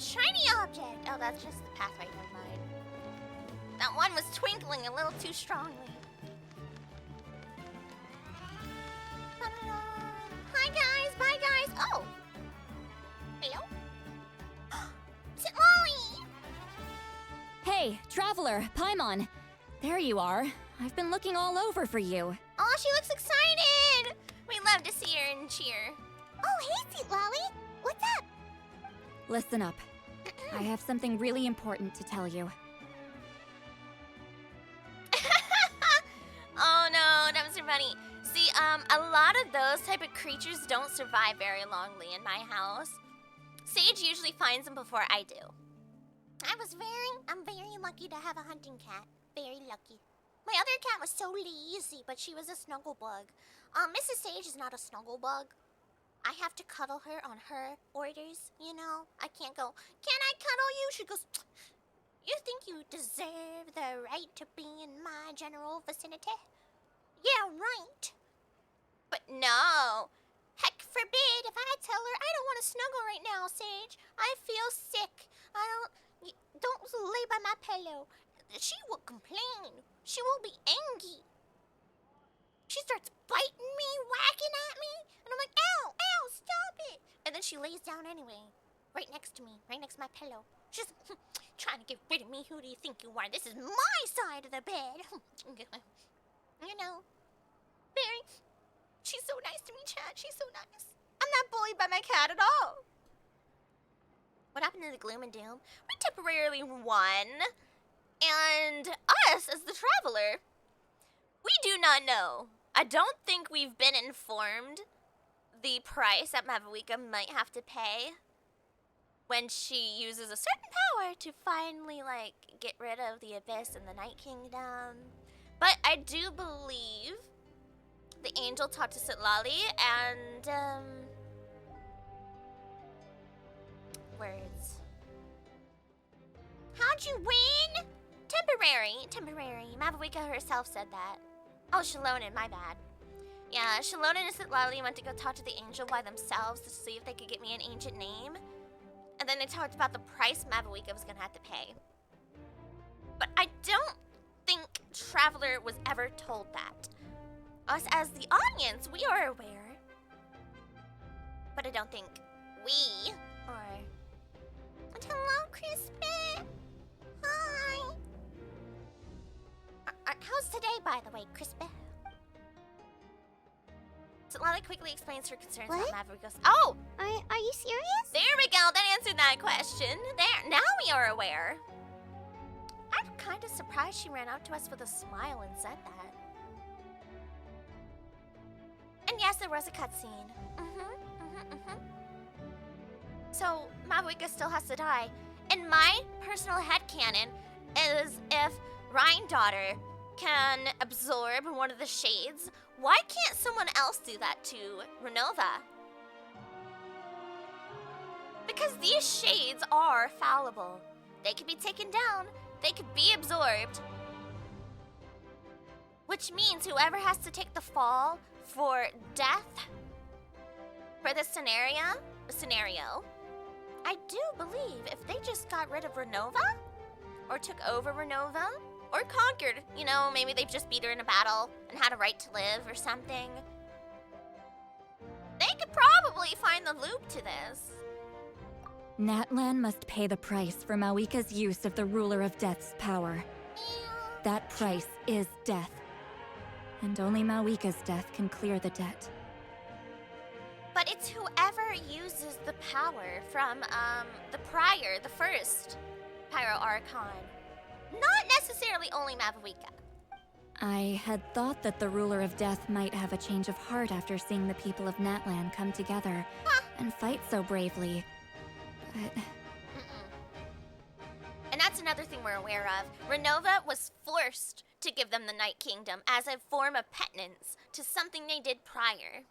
shiny object. Oh, that's just the pathway, never mind. That one was twinkling a little too strongly. Hi guys, bye guys. Oh. Hello? Is it Molly? Hey, traveler, Paimon. There you are. I've been looking all over for you. Oh, she looks excited. We love to see her and cheer. Oh, hey, Sweet Lolly. What's up? Listen up. I have something really important to tell you. Oh no, dumpster bunny. See, a lot of those type of creatures don't survive very longly in my house. Sage usually finds them before I do. I'm very lucky to have a hunting cat. Very lucky. My other cat was so lazy, but she was a snuggle bug. Mrs. Sage is not a snuggle bug. I have to cuddle her on her orders, you know? I can't go, can I cuddle you? She goes, you think you deserve the right to be in my general vicinity? Yeah, right. But no. Heck forbid if I tell her I don't want to snuggle right now, Sage. I feel sick. Don't lay by my pillow. She will complain. She will be angry. She starts biting me, whacking at me, and I'm like, ow, ow, stop it. And then she lays down anyway, right next to me, right next to my pillow. She's trying to get rid of me. Who do you think you are? This is my side of the bed. You know, Barry, she's so nice to me, Chad. She's so nice. I'm not bullied by my cat at all. What happened to the gloom and doom? We temporarily won. And us, as the traveler, we do not know. I don't think we've been informed the price that Mavuika might have to pay when she uses a certain power to finally, like, get rid of the Abyss and the Night Kingdom. But I do believe the angel talked to Sitlali and, words. How'd you win? Temporary. Mavuika herself said that. Oh, Shalonen, my bad. Yeah, Shalonen and Sitlali went to go talk to the angel by themselves to see if they could get me an ancient name. And then they talked about the price Mavuika was gonna have to pay. But I don't think Traveler was ever told that. Us as the audience, we are aware. But I don't think we are. And hello, Crispy. Hi. How's today, by the way, Crispy? So Lala quickly explains her concerns about Mavuika's. Oh! Are you serious? There we go. That answered that question. There. Now we are aware. I'm kind of surprised she ran out to us with a smile and said that. And yes, there was a cutscene. So Mavuika still has to die. And my personal headcanon is if Rhine-daughter can absorb one of the shades, why can't someone else do that to Renova? Because these shades are fallible. They can be taken down, they could be absorbed. Which means whoever has to take the fall for death for this scenario, I do believe if they just got rid of Renova, or took over Renova, or conquered, you know, maybe they just beat her in a battle and had a right to live or something, they could probably find the loop to this. Natlan must pay the price for Mawika's use of the Ruler of Death's power. That price is death. And only Mawika's death can clear the debt. But it's whoever uses the power from, the prior, the first Pyro Archon. Not necessarily only Mavuika. I had thought that the Ruler of Death might have a change of heart after seeing the people of Natlan come together and fight so bravely. But... And that's another thing we're aware of. Renova was forced to give them the Night Kingdom as a form of penance to something they did prior.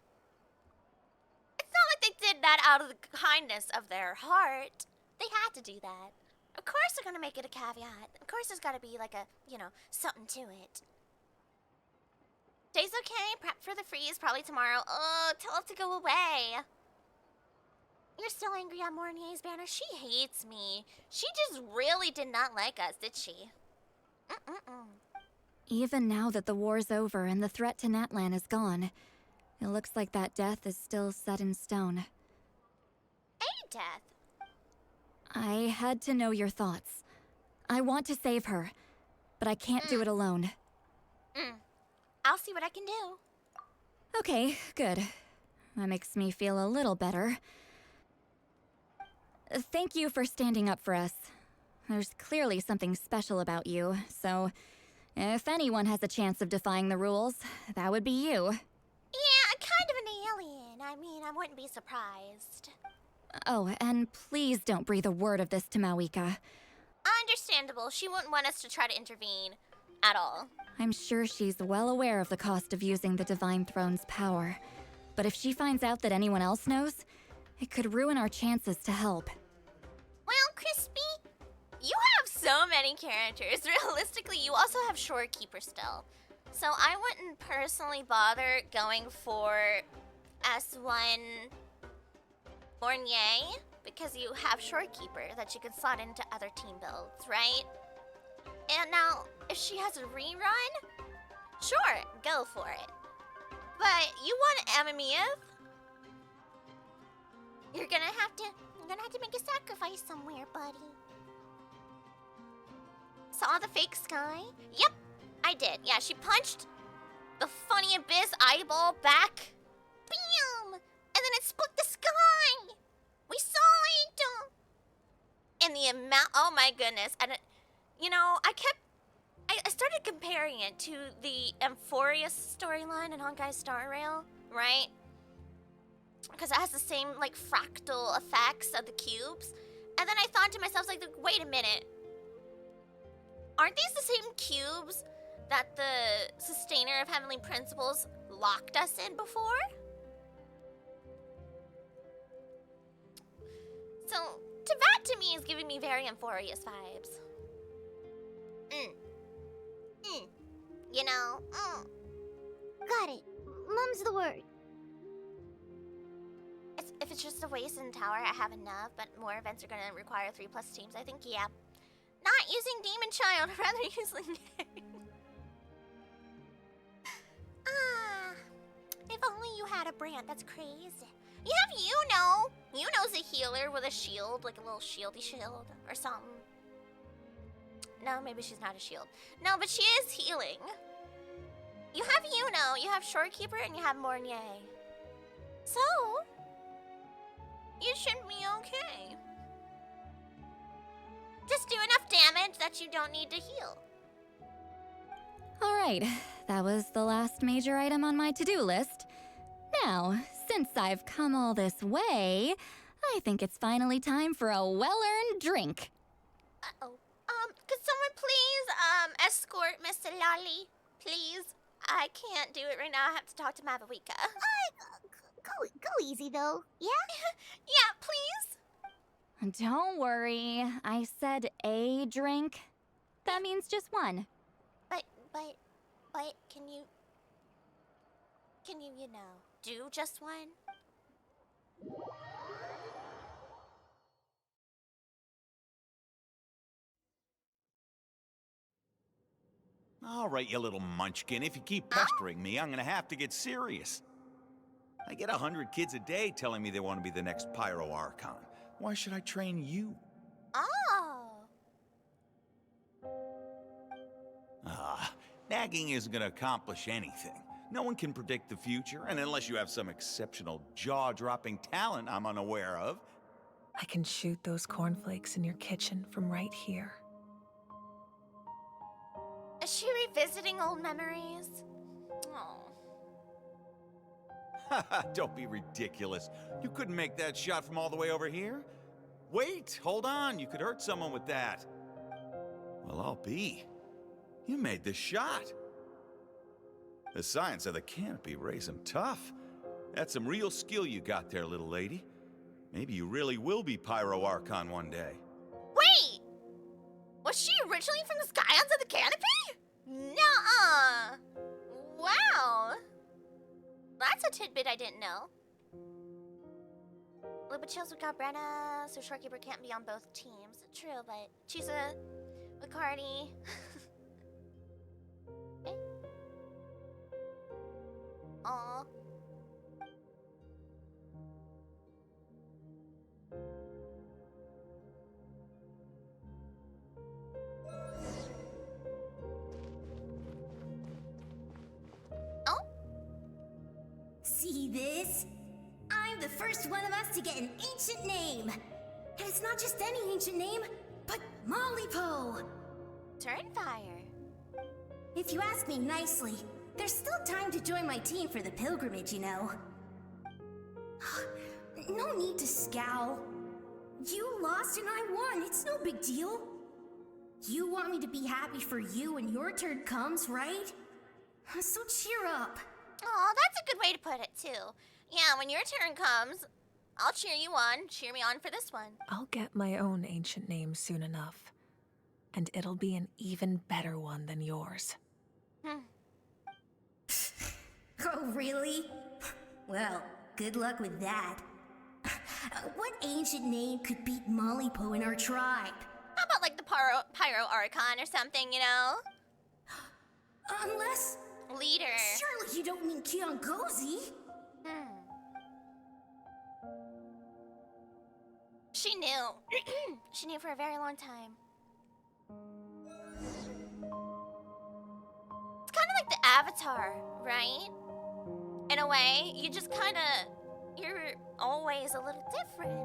It's not like they did that out of the kindness of their heart. They had to do that. Of course they're gonna make it a caveat. Of course there's gotta be like a, you know, something to it. Day's okay. Prep for the freeze probably tomorrow. Oh, tell it to go away. You're still angry at Mornier's banner? She hates me. She just really did not like us, did she? Mm-mm-mm. Even now that the war's over and the threat to Natlan is gone, it looks like that death is still set in stone. A death? I had to know your thoughts. I want to save her, but I can't do it alone. I'll see what I can do. Okay, good. That makes me feel a little better. Thank you for standing up for us. There's clearly something special about you, so if anyone has a chance of defying the rules, that would be you. Yeah, kind of an alien. I mean, I wouldn't be surprised. Oh, and please don't breathe a word of this to Mawika. Understandable. She wouldn't want us to try to intervene at all. I'm sure she's well aware of the cost of using the Divine Throne's power. But if she finds out that anyone else knows, it could ruin our chances to help. Well, Crispy, you have so many characters. Realistically, you also have Shorekeeper still. So I wouldn't personally bother going for S1 Mornier, because you have Shorekeeper that you can slot into other team builds, right? And now, if she has a rerun, sure, go for it. But you want Amamith? You're gonna have to make a sacrifice somewhere, buddy. Saw the fake sky? Yep, I did. Yeah, she punched the funny abyss eyeball back. Bam! And then it split the sky. We saw it. And the amount, oh my goodness. And you know, I started comparing it to the Amphorius storyline in Honkai Star Rail, right? Because it has the same, like, fractal effects of the cubes. And then I thought to myself, like, wait a minute. Aren't these the same cubes that the Sustainer of Heavenly Principles locked us in before? So, that to me is giving me very Amphorius vibes. You know? Got it. Mum's the word. If it's just a Wasteland Tower, I have enough, but more events are gonna require 3+ teams. I think, yeah. Not using Demon Child, rather using if only you had a brand. That's crazy. You have Yuno. Yuno's a healer with a shield, like a little shieldy shield or something. No, maybe she's not a shield. No, but she is healing. You have Yuno, you have Shorekeeper, and you have Mornier. So, you should be okay. Just do enough damage that you don't need to heal. Alright, that was the last major item on my to-do list. Now, since I've come all this way, I think it's finally time for a well-earned drink. Uh-oh. Could someone please, escort Mr. Lolly? Please? I can't do it right now. I have to talk to Mavawika. Go easy though. Yeah? Yeah, please? Don't worry, I said a drink. That means just one. But, can you, you know, do just one? All right, you little munchkin. If you keep pestering me, I'm gonna have to get serious. I get 100 kids a day telling me they want to be the next Pyro Archon. Why should I train you? Oh. Nagging isn't gonna accomplish anything. No one can predict the future, and unless you have some exceptional jaw-dropping talent I'm unaware of. I can shoot those cornflakes in your kitchen from right here. Is she revisiting old memories? Oh. Don't be ridiculous. You couldn't make that shot from all the way over here? Wait, hold on. You could hurt someone with that. Well, I'll be. You made the shot. The science of the canopy raised him tough. That's some real skill you got there, little lady. Maybe you really will be Pyro Archon one day. Wait! Was she originally from the Scions of the Canopy? Nuh-uh. Wow. That's a tidbit I didn't know. Luba chills with Galbrena, so Shorekeeper can't be on both teams. True, but Chisa with Cardi. Eh? Aw. Oh? See this? I'm the first one of us to get an ancient name. And it's not just any ancient name, but Mollypo. Turnfire. If you ask me nicely, there's still time to join my team for the pilgrimage, you know. No need to scowl. You lost and I won, it's no big deal. You want me to be happy for you when your turn comes, right? So cheer up. Oh, that's a good way to put it, too. Yeah, when your turn comes, I'll cheer you on. Cheer me on for this one. I'll get my own ancient name soon enough. And it'll be an even better one than yours. Oh, really? Well, good luck with that. What ancient name could beat Mollypo in our tribe? How about like the Pyro Archon or something, you know? Unless... Leader. Surely you don't mean Kiangozi? She knew. She knew for a very long time. It's kind of like the Avatar, right? In a way, you just kind of... You're always a little different.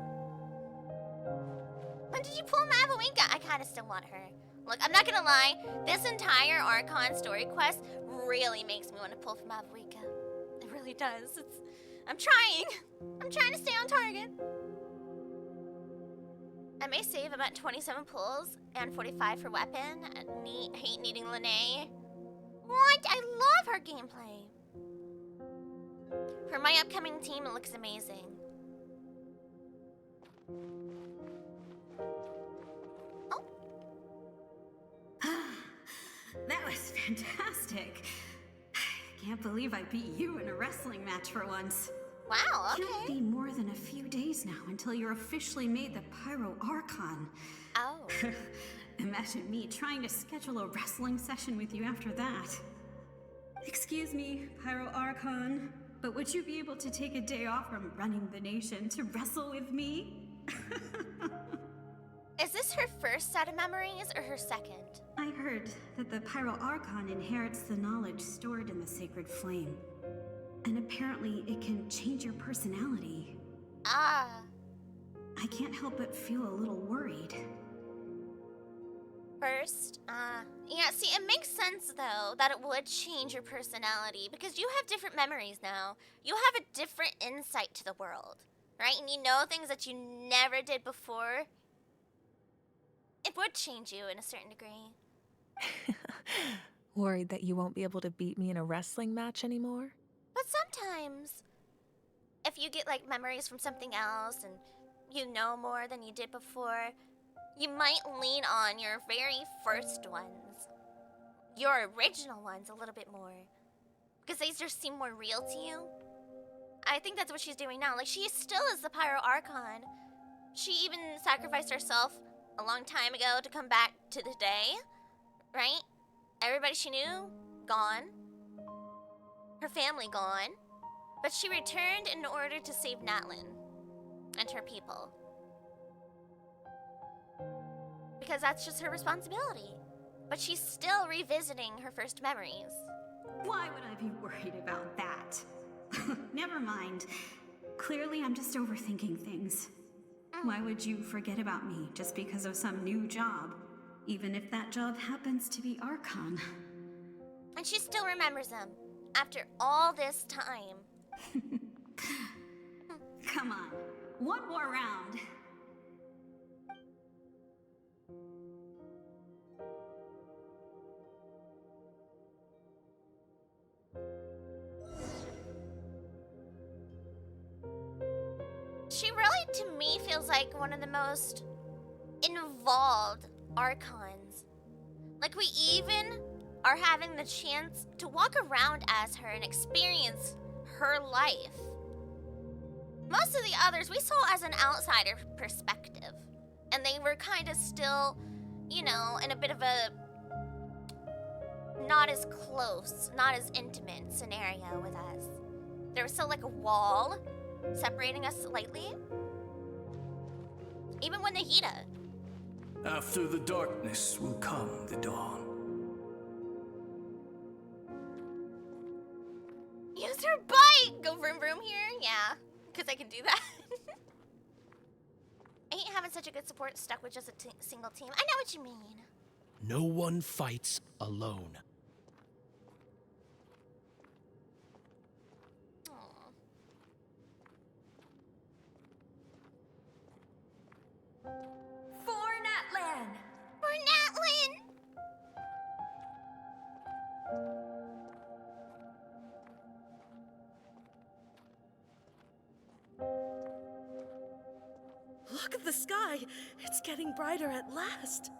When did you pull Mavuika? I kind of still want her. Look, I'm not gonna lie. This entire Archon story quest really makes me want to pull for Mavuika. It really does. I'm trying. I'm trying to stay on target. I may save about 27 pulls and 45 for weapon. Hate needing Lene. What? I love her gameplay. For my upcoming team, it looks amazing. Oh. That was fantastic. Can't believe I beat you in a wrestling match for once. Wow, okay. Can't be more than a few days now until you're officially made the Pyro Archon. Oh. Imagine me trying to schedule a wrestling session with you after that. Excuse me, Pyro Archon, but would you be able to take a day off from running the nation to wrestle with me? Is this her first set of memories or her second? I heard that the Pyro Archon inherits the knowledge stored in the sacred flame. And apparently it can change your personality. Ah. I can't help but feel a little worried. First, yeah, see, it makes sense, though, that it would change your personality, because you have different memories now. You have a different insight to the world, right? And you know things that you never did before. It would change you in a certain degree. Worried that you won't be able to beat me in a wrestling match anymore? But sometimes, if you get, like, memories from something else, and you know more than you did before, you might lean on your very first ones. Your original ones a little bit more. Because they just seem more real to you. I think that's what she's doing now. Like, she still is the Pyro Archon. She even sacrificed herself a long time ago to come back to the day. Right? Everybody she knew, gone. Her family gone. But she returned in order to save Natlin and her people. Because that's just her responsibility. But she's still revisiting her first memories. Why would I be worried about that? Never mind. Clearly I'm just overthinking things. Why would you forget about me just because of some new job? Even if that job happens to be Archon. And she still remembers them. After all this time. Come on. One more round. She really, to me, feels like one of the most involved Archons. Like, we even are having the chance to walk around as her and experience her life. Most of the others we saw as an outsider perspective. And they were kind of still, you know, in a bit of a not as close, not as intimate scenario with us. There was still like a wall separating us slightly. Even when Nahida. After the darkness will come the dawn. Use her bike! Go vroom vroom here? Yeah, because I can do that. I ain't having such a good support stuck with just a single team. I know what you mean. No one fights alone. Aw. For Natlan! For Natlin! Look at the sky! It's getting brighter at last!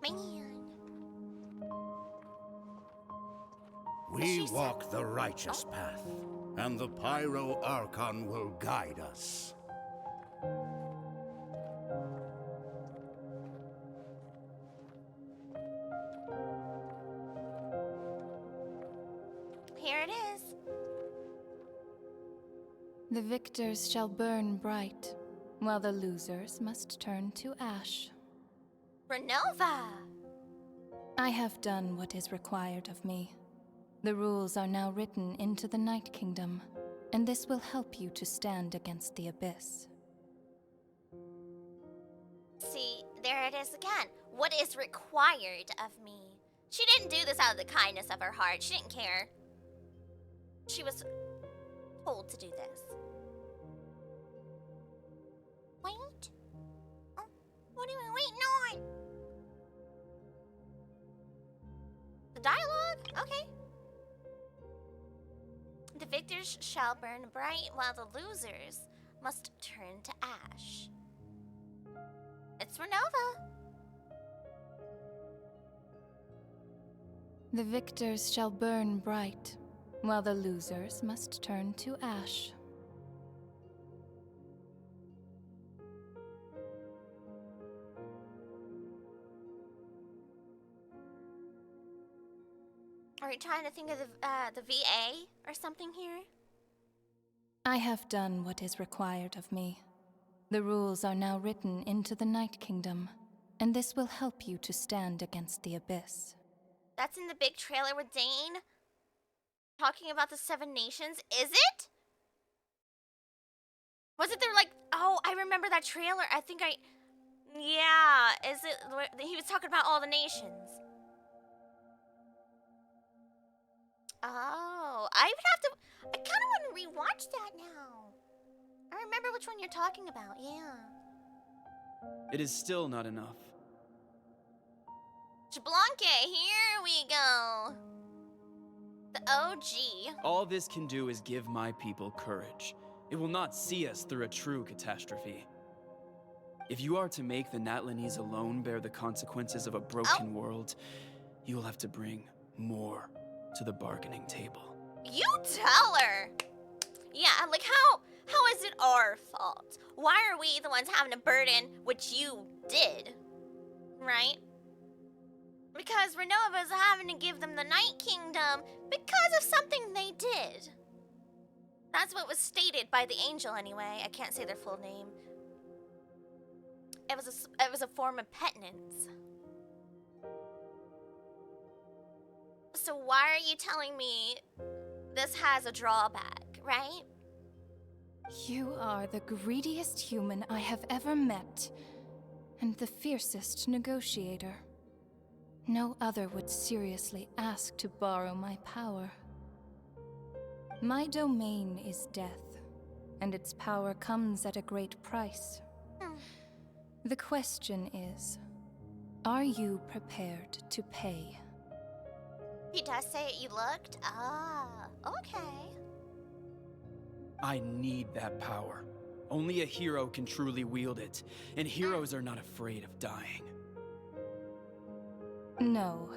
Man. We walk the righteous path, and the Pyro Archon will guide us. Here it is. The victors shall burn bright, while the losers must turn to ash. Renova! I have done what is required of me. The rules are now written into the Night Kingdom, and this will help you to stand against the Abyss. See, there it is again. What is required of me? She didn't do this out of the kindness of her heart. She didn't care. She was told to do this. Wait. Oh, what are we waiting on? The dialogue? Okay. The victors shall burn bright, while the losers must turn to ash. It's Renova. The victors shall burn bright, while the losers must turn to ash. Are you trying to think of the VA or something here? I have done what is required of me. The rules are now written into the Night Kingdom, and this will help you to stand against the Abyss. That's in the big trailer with Dane? Talking about the 7 nations? Is it? Was it there like... Oh, I remember that trailer. I think I... Yeah, is it... He was talking about all the nations. Oh, I would have to... I kind of want to rewatch that now. I remember which one you're talking about, yeah. It is still not enough. Jablanque, here we go. The OG. All this can do is give my people courage. It will not see us through a true catastrophe. If you are to make the Natlanese alone bear the consequences of a broken world, you will have to bring more to the bargaining table. You tell her. Yeah, like how is it our fault? Why are we the ones having a burden which you did? Right? Because Renova's having to give them the Night Kingdom because of something they did. That's what was stated by the angel anyway. I can't say their full name. It was a form of penitence. So why are you telling me this has a drawback, right? You are the greediest human I have ever met, and the fiercest negotiator. No other would seriously ask to borrow my power. My domain is death, and its power comes at a great price. The question is, are you prepared to pay? He does say it, you looked? Ah, okay. I need that power. Only a hero can truly wield it, and heroes are not afraid of dying. No,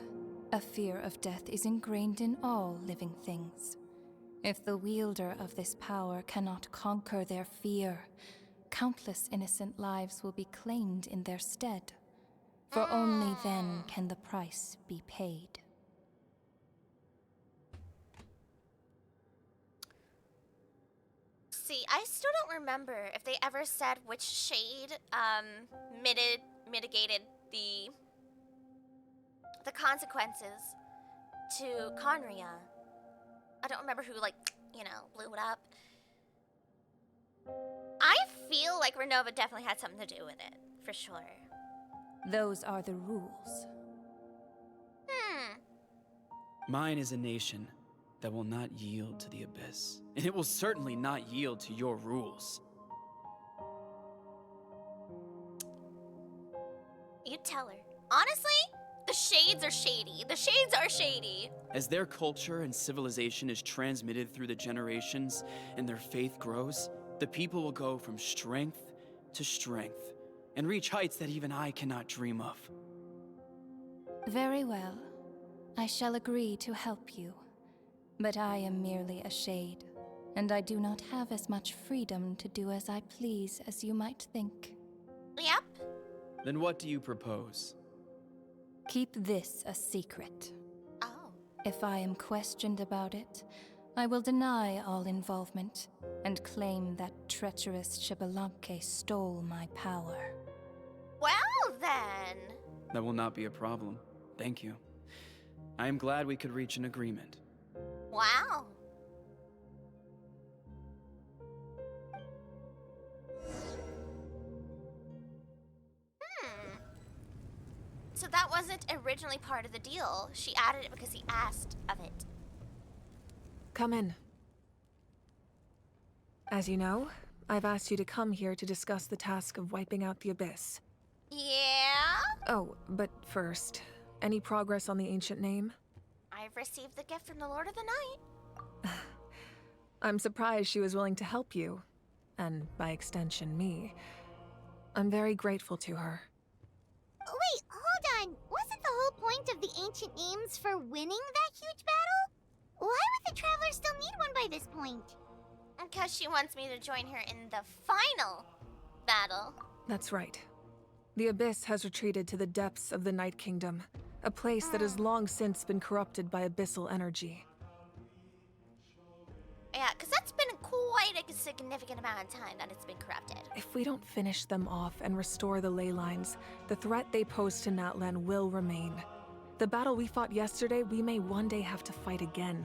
A fear of death is ingrained in all living things. If the wielder of this power cannot conquer their fear, countless innocent lives will be claimed in their stead. For only then can the price be paid. See, I still don't remember if they ever said which shade mitigated the consequences to Conria. I don't remember who, like, you know, blew it up. I feel like Renova definitely had something to do with it, for sure. Those are the rules. Mine is a nation that will not yield to the Abyss. And it will certainly not yield to your rules. You tell her. Honestly, the shades are shady. The shades are shady. As their culture and civilization is transmitted through the generations and their faith grows, the people will go from strength to strength and reach heights that even I cannot dream of. Very well. I shall agree to help you. But I am merely a shade, and I do not have as much freedom to do as I please as you might think. Yep. Then what do you propose? Keep this a secret. Oh. If I am questioned about it, I will deny all involvement and claim that treacherous Xbalanque stole my power. Well, then. That will not be a problem. Thank you. I am glad we could reach an agreement. Wow. So that wasn't originally part of the deal. She added it because he asked of it. Come in. As you know, I've asked you to come here to discuss the task of wiping out the Abyss. Yeah? Oh, but first, any progress on the ancient name? I've received the gift from the Lord of the Night. I'm surprised she was willing to help you, and by extension, me. I'm very grateful to her. Wait, hold on. Wasn't the whole point of the ancient names for winning that huge battle? Why would the Traveler still need one by this point? Because she wants me to join her in the final battle. That's right. The Abyss has retreated to the depths of the Night Kingdom, a place that has long since been corrupted by abyssal energy. Yeah, because that's been quite a significant amount of time that it's been corrupted. If we don't finish them off and restore the ley lines, the threat they pose to Natlan will remain. The battle we fought yesterday, we may one day have to fight again.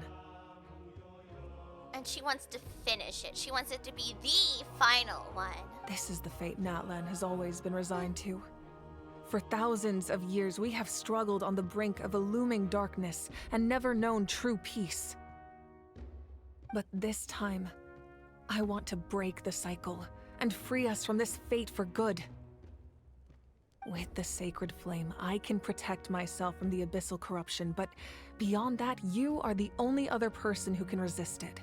And she wants to finish it. She wants it to be the final one. This is the fate Natlan has always been resigned to. For thousands of years, we have struggled on the brink of a looming darkness and never known true peace. But this time, I want to break the cycle and free us from this fate for good. With the sacred flame, I can protect myself from the abyssal corruption, but beyond that, you are the only other person who can resist it.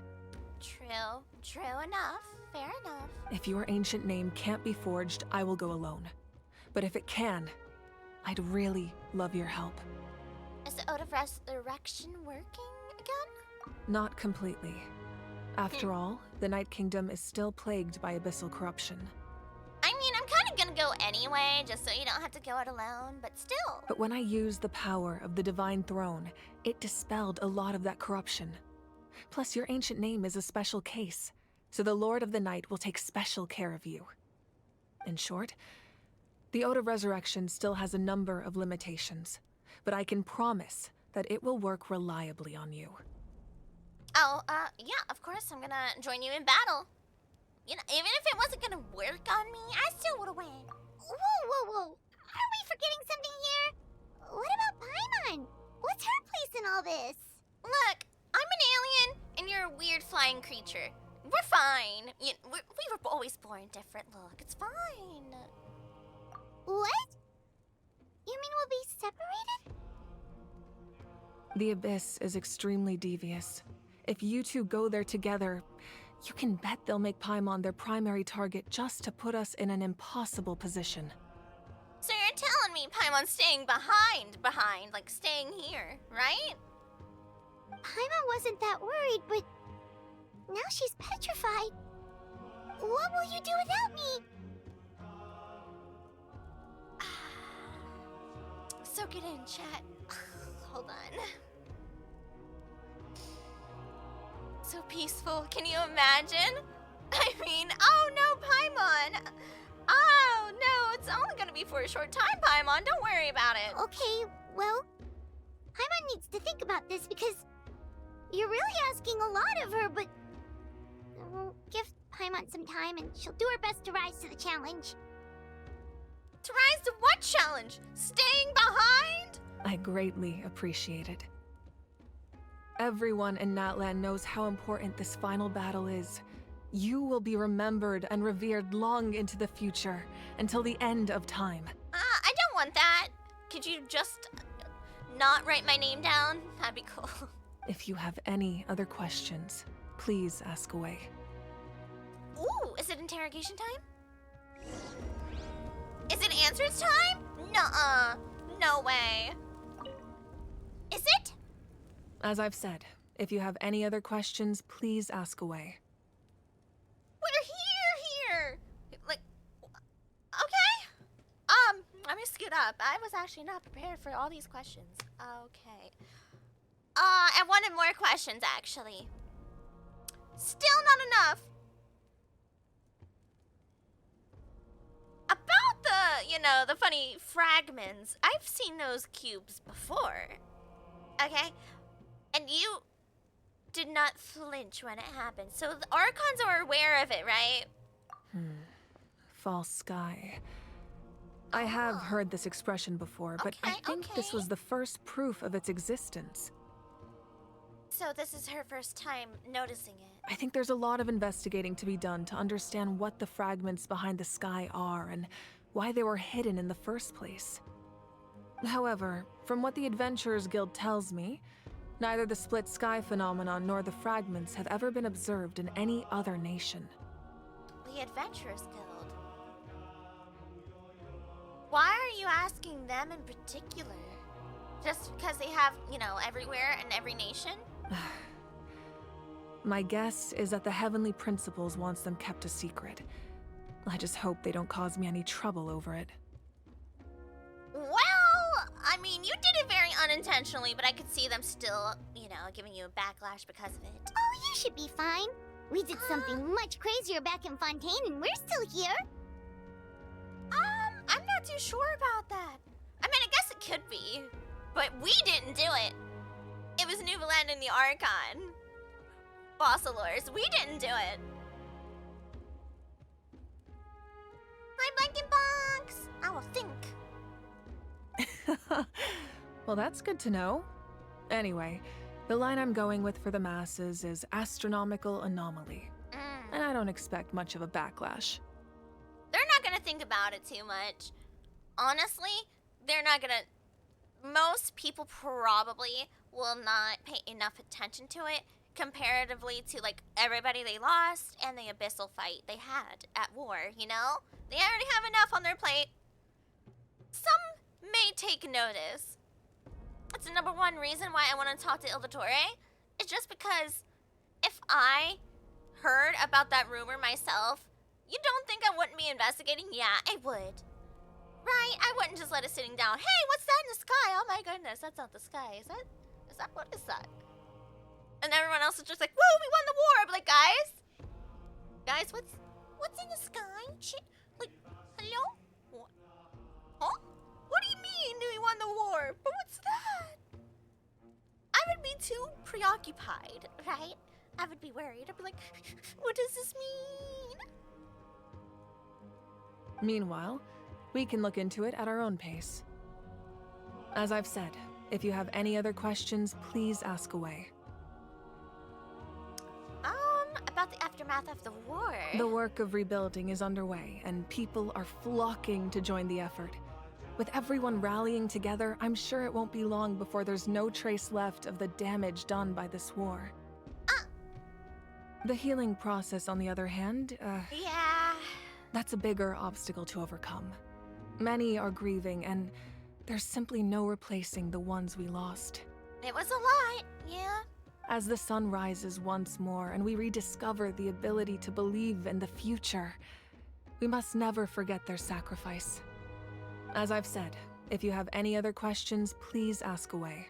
True enough. Fair enough. If your ancient name can't be forged, I will go alone. But if it can, I'd really love your help. Is the Ode of Resurrection working again? Not completely. After all, the Night Kingdom is still plagued by abyssal corruption. I mean, I'm kind of gonna go anyway, just so you don't have to go it alone, but still. But when I used the power of the Divine Throne, it dispelled a lot of that corruption. Plus, your ancient name is a special case, so the Lord of the Night will take special care of you. In short, the Ode of Resurrection still has a number of limitations, but I can promise that it will work reliably on you. Oh, yeah, of course, I'm gonna join you in battle. You know, even if it wasn't gonna work on me, I still would've won. Whoa. Are we forgetting something here? What about Paimon? What's her place in all this? Look, I'm an alien, and you're a weird flying creature. We're fine. We were always born different. Look, it's fine. What? You mean we'll be separated? The Abyss is extremely devious. If you two go there together, you can bet they'll make Paimon their primary target just to put us in an impossible position. So you're telling me me Paimon's staying behind, like staying here, right? Paimon wasn't that worried, but now she's petrified. What will you do without me? Soak it in, chat. Hold on. So peaceful, can you imagine? I mean, oh no, Paimon! Oh no, it's only gonna be for a short time, Paimon. Don't worry about it. Okay, well, Paimon needs to think about this because you're really asking a lot of her, but give Paimon some time and she'll do her best to rise to the challenge. To rise to what challenge? Staying behind? I greatly appreciate it. Everyone in Natlan knows how important this final battle is. You will be remembered and revered long into the future, until the end of time. I don't want that. Could you just not write my name down? That'd be cool. If you have any other questions, please ask away. Ooh, is it interrogation time? Is it answers time? Nuh-uh. No way. Is it? As I've said, if you have any other questions, please ask away. We're here. Like, okay. Let me scoot up. I was actually not prepared for all these questions. Okay. I wanted more questions, actually. Still not enough. About the funny fragments. I've seen those cubes before. Okay? And you did not flinch when it happened. So the Archons are aware of it, right? False sky. I have heard this expression before, but I think this was the first proof of its existence. So this is her first time noticing it. I think there's a lot of investigating to be done to understand what the fragments behind the sky are and why they were hidden in the first place. However, from what the Adventurers Guild tells me, neither the split sky phenomenon nor the fragments have ever been observed in any other nation. The Adventurers Guild? Why are you asking them in particular? Just because they have, everywhere in every nation? My guess is that the Heavenly Principles wants them kept a secret. I just hope they don't cause me any trouble over it. Well, I mean, you did it very unintentionally, but I could see them still, giving you a backlash because of it. Oh, you should be fine. We did something much crazier back in Fontaine and we're still here. I'm not too sure about that. I mean, I guess it could be, but we didn't do it. It was Nuvaland and the Archon. Fossilors, we didn't do it. My blanket box! I will think. Well, that's good to know. Anyway, the line I'm going with for the masses is astronomical anomaly. And I don't expect much of a backlash. They're not gonna think about it too much. Honestly, they're not gonna... Most people probably will not pay enough attention to it comparatively to, everybody they lost and the abyssal fight they had at war, They already have enough on their plate. Some may take notice. It's the number one reason why I want to talk to Ildatore. It's just because if I heard about that rumor myself, you don't think I wouldn't be investigating? Yeah, I would. Right? I wouldn't just let it sitting down. Hey, what's that in the sky? Oh my goodness, that's not the sky. Is that what is that? And everyone else is just like, whoa, we won the war. I'm like, guys, what's in the sky? Hello? What? Huh? What do you mean we won the war? But what's that? I would be too preoccupied, right? I would be worried. I'd be like, what does this mean? Meanwhile, we can look into it at our own pace. As I've said, if you have any other questions, please ask away. About the aftermath of the war. The work of rebuilding is underway, and people are flocking to join the effort. With everyone rallying together, I'm sure it won't be long before there's no trace left of the damage done by this war. The healing process, on the other hand, yeah. That's a bigger obstacle to overcome. Many are grieving, and there's simply no replacing the ones we lost. It was a lot, yeah. As the sun rises once more and we rediscover the ability to believe in the future, we must never forget their sacrifice. As I've said, if you have any other questions, please ask away.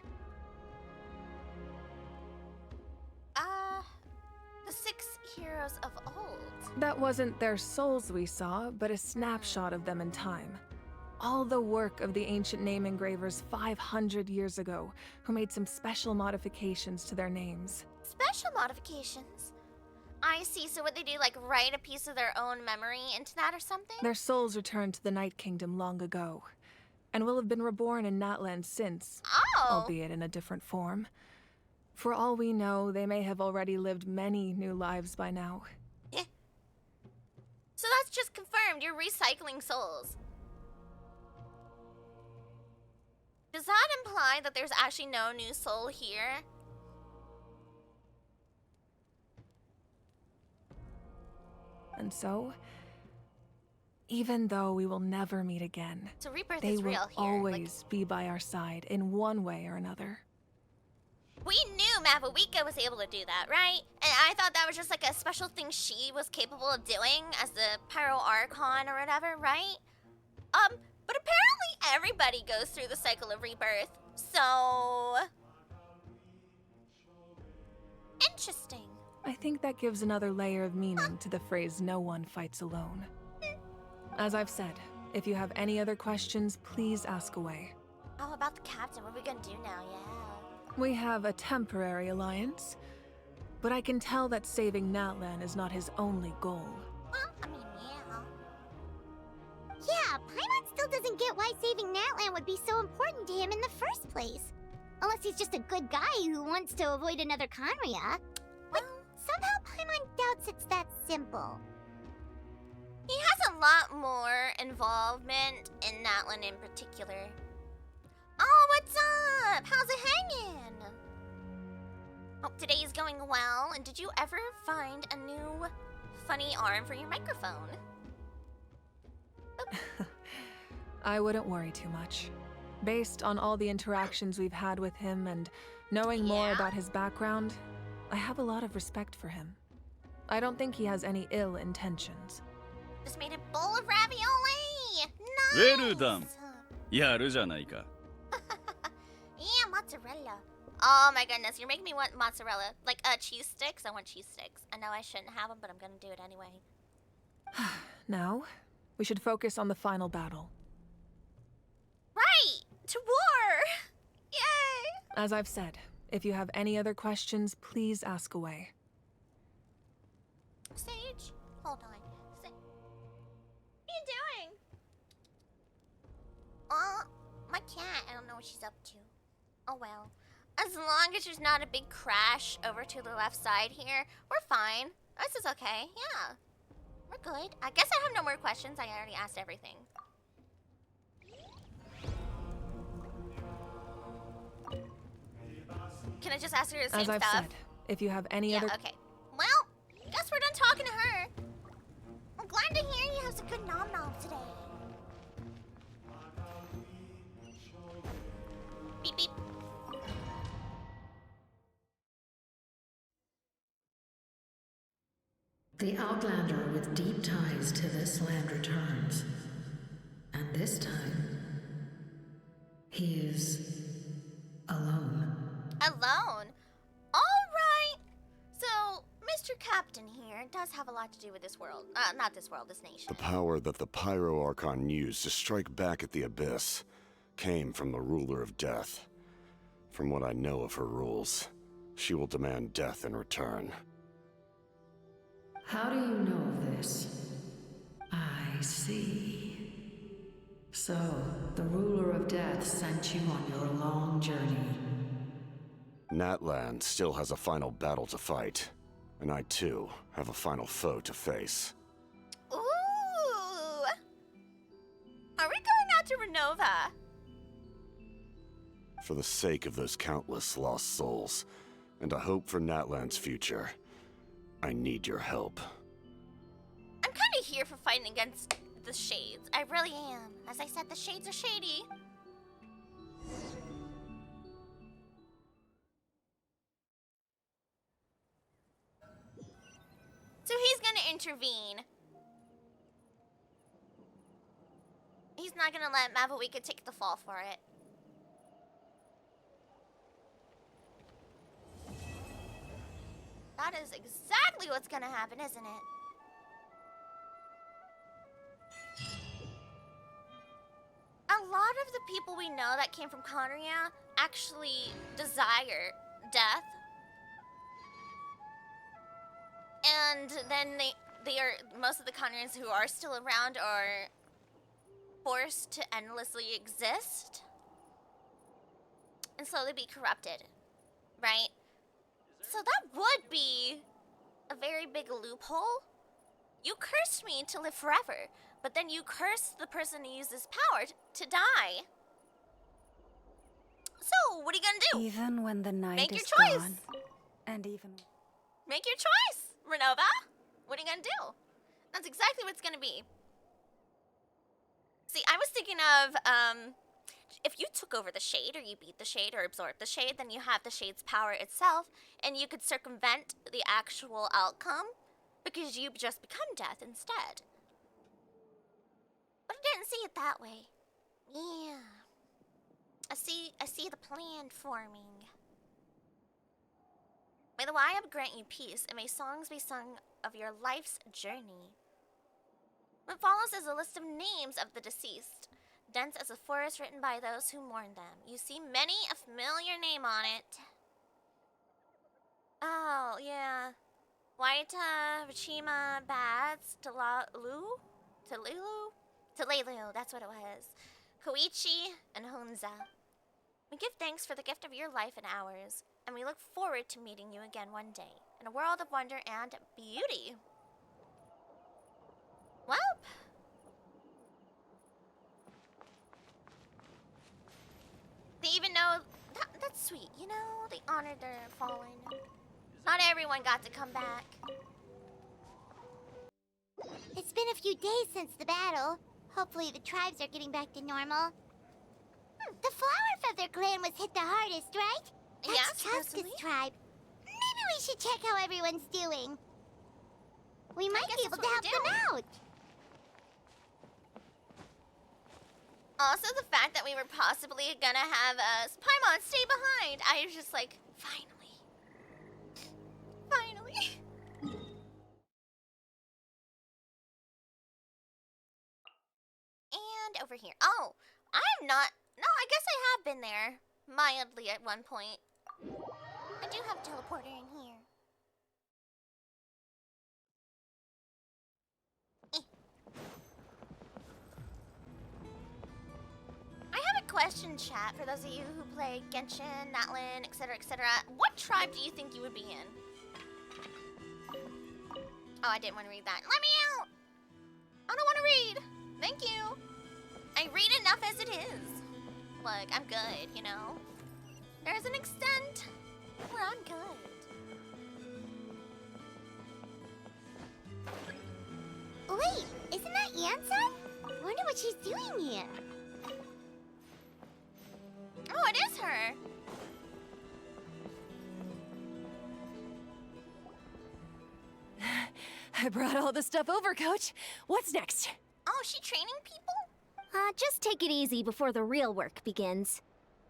The 6 heroes of old. That wasn't their souls we saw, but a snapshot of them in time. All the work of the ancient name engravers 500 years ago, who made some special modifications to their names. Special modifications? I see, so what they do, like, write a piece of their own memory into that or something? Their souls returned to the Night Kingdom long ago, and will have been reborn in Natland since, albeit in a different form. For all we know, they may have already lived many new lives by now. Yeah. So that's just confirmed, you're recycling souls. Does that imply that there's actually no new soul here? And so, even though we will never meet again, so rebirth they is will real here. always be by our side in one way or another. We knew Mavuika was able to do that, right? And I thought that was just like a special thing she was capable of doing as the Pyro Archon or whatever, right? But apparently everybody goes through the cycle of rebirth, so... Interesting. I think that gives another layer of meaning to the phrase, "no one fights alone." As I've said, if you have any other questions, please ask away. Oh, about the captain, what are we gonna do now, yeah? We have a temporary alliance, but I can tell that saving Natlan is not his only goal. Well, I mean, yeah. Yeah, Paimon still doesn't get why saving Natlan would be so important to him in the first place. Unless he's just a good guy who wants to avoid another Conria. But somehow Paimon doubts it's that simple. He has a lot more involvement in Natlan in particular. Oh, what's up? How's it hanging? Oh, today is going well. And did you ever find a new funny arm for your microphone? I wouldn't worry too much. Based on all the interactions we've had with him and knowing more about his background, I have a lot of respect for him. I don't think he has any ill intentions. Just made a bowl of ravioli! Well Nice! done. やるじゃないか。 Yeah, mozzarella. Oh my goodness, you're making me want mozzarella. Like, cheese sticks? I want cheese sticks. I know I shouldn't have them, but I'm gonna do it anyway. Now, we should focus on the final battle. Right! To war! Yay! As I've said, if you have any other questions, please ask away. Sage, hold on. What are you doing? My cat. I don't know what she's up to. Oh well. As long as there's not a big crash over to the left side here, we're fine. This is okay. Yeah. We're good. I guess I have no more questions. I already asked everything. Can I just ask her the same As I've stuff? said, if you have any other... Okay. Well, guess we're done talking to her. I'm glad to hear you have a good nom-nom today. Beep beep. The Outlander with deep ties to this land returns. And this time, he is alone. Alone? Alright! So, Mr. Captain here does have a lot to do with this world. Not this world, this nation. The power that the Pyro Archon used to strike back at the Abyss came from the Ruler of Death. From what I know of her rules, she will demand death in return. How do you know of this? I see. So, the Ruler of Death sent you on your long journey. Natlan still has a final battle to fight, and I too have a final foe to face. Ooh! Are we going out to Renova? For the sake of those countless lost souls, and a hope for Natlan's future, I need your help. I'm kind of here for fighting against the Shades. I really am. As I said, the Shades are shady. intervene. He's not gonna let Mavuika take the fall for it. That is exactly what's gonna happen, isn't it? A lot of the people we know that came from Conria actually desire death. And then they are, most of the Conrians who are still around are forced to endlessly exist and slowly be corrupted, right? So that would be a very big loophole. You cursed me to live forever, but then you cursed the person who uses power to die. So, what are you gonna do? Even when the night Make is your choice. gone, and even... Make your choice, Renova. What are you gonna do? That's exactly what it's gonna be. See, I was thinking of, if you took over the Shade, or you beat the Shade, or absorbed the Shade, then you have the Shade's power itself, and you could circumvent the actual outcome, because you just become death instead. But I didn't see it that way. Yeah. I see the plan forming. May the Wyab grant you peace, and may songs be sung of your life's journey. What follows is a list of names of the deceased, dense as a forest written by those who mourn them. You see many a familiar name on it. Oh, yeah. Waita, Rachima, Bats, Talelu, that's what it was. Koichi, and Honza. We give thanks for the gift of your life and ours, and we look forward to meeting you again one day, in a world of wonder and beauty. Welp. They even know, that's sweet, you know, they honored their fallen. Not everyone got to come back. It's been a few days since the battle. Hopefully the tribes are getting back to normal. The Flower Feather clan was hit the hardest, right? That's Tuska's tribe. Maybe we should check how everyone's doing. We might be able to help them out. Also, the fact that we were possibly gonna have Paimon stay behind. I was just like, finally. Finally. And over here. Oh, I'm not. No, I guess I have been there. Mildly at one point. I do have a teleporter in here. I have a question, chat, for those of you who play Genshin, Natlin, etc., etc. What tribe do you think you would be in? Oh, I didn't want to read that. Let me out! I don't want to read. Thank you. I read enough as it is. Look, I'm good, you know? There's an extent where I'm good. Wait, isn't that Yansan? Wonder what she's doing here. Oh, it is her. I brought all the stuff over, Coach. What's next? Oh, is she training people? Just take it easy before the real work begins.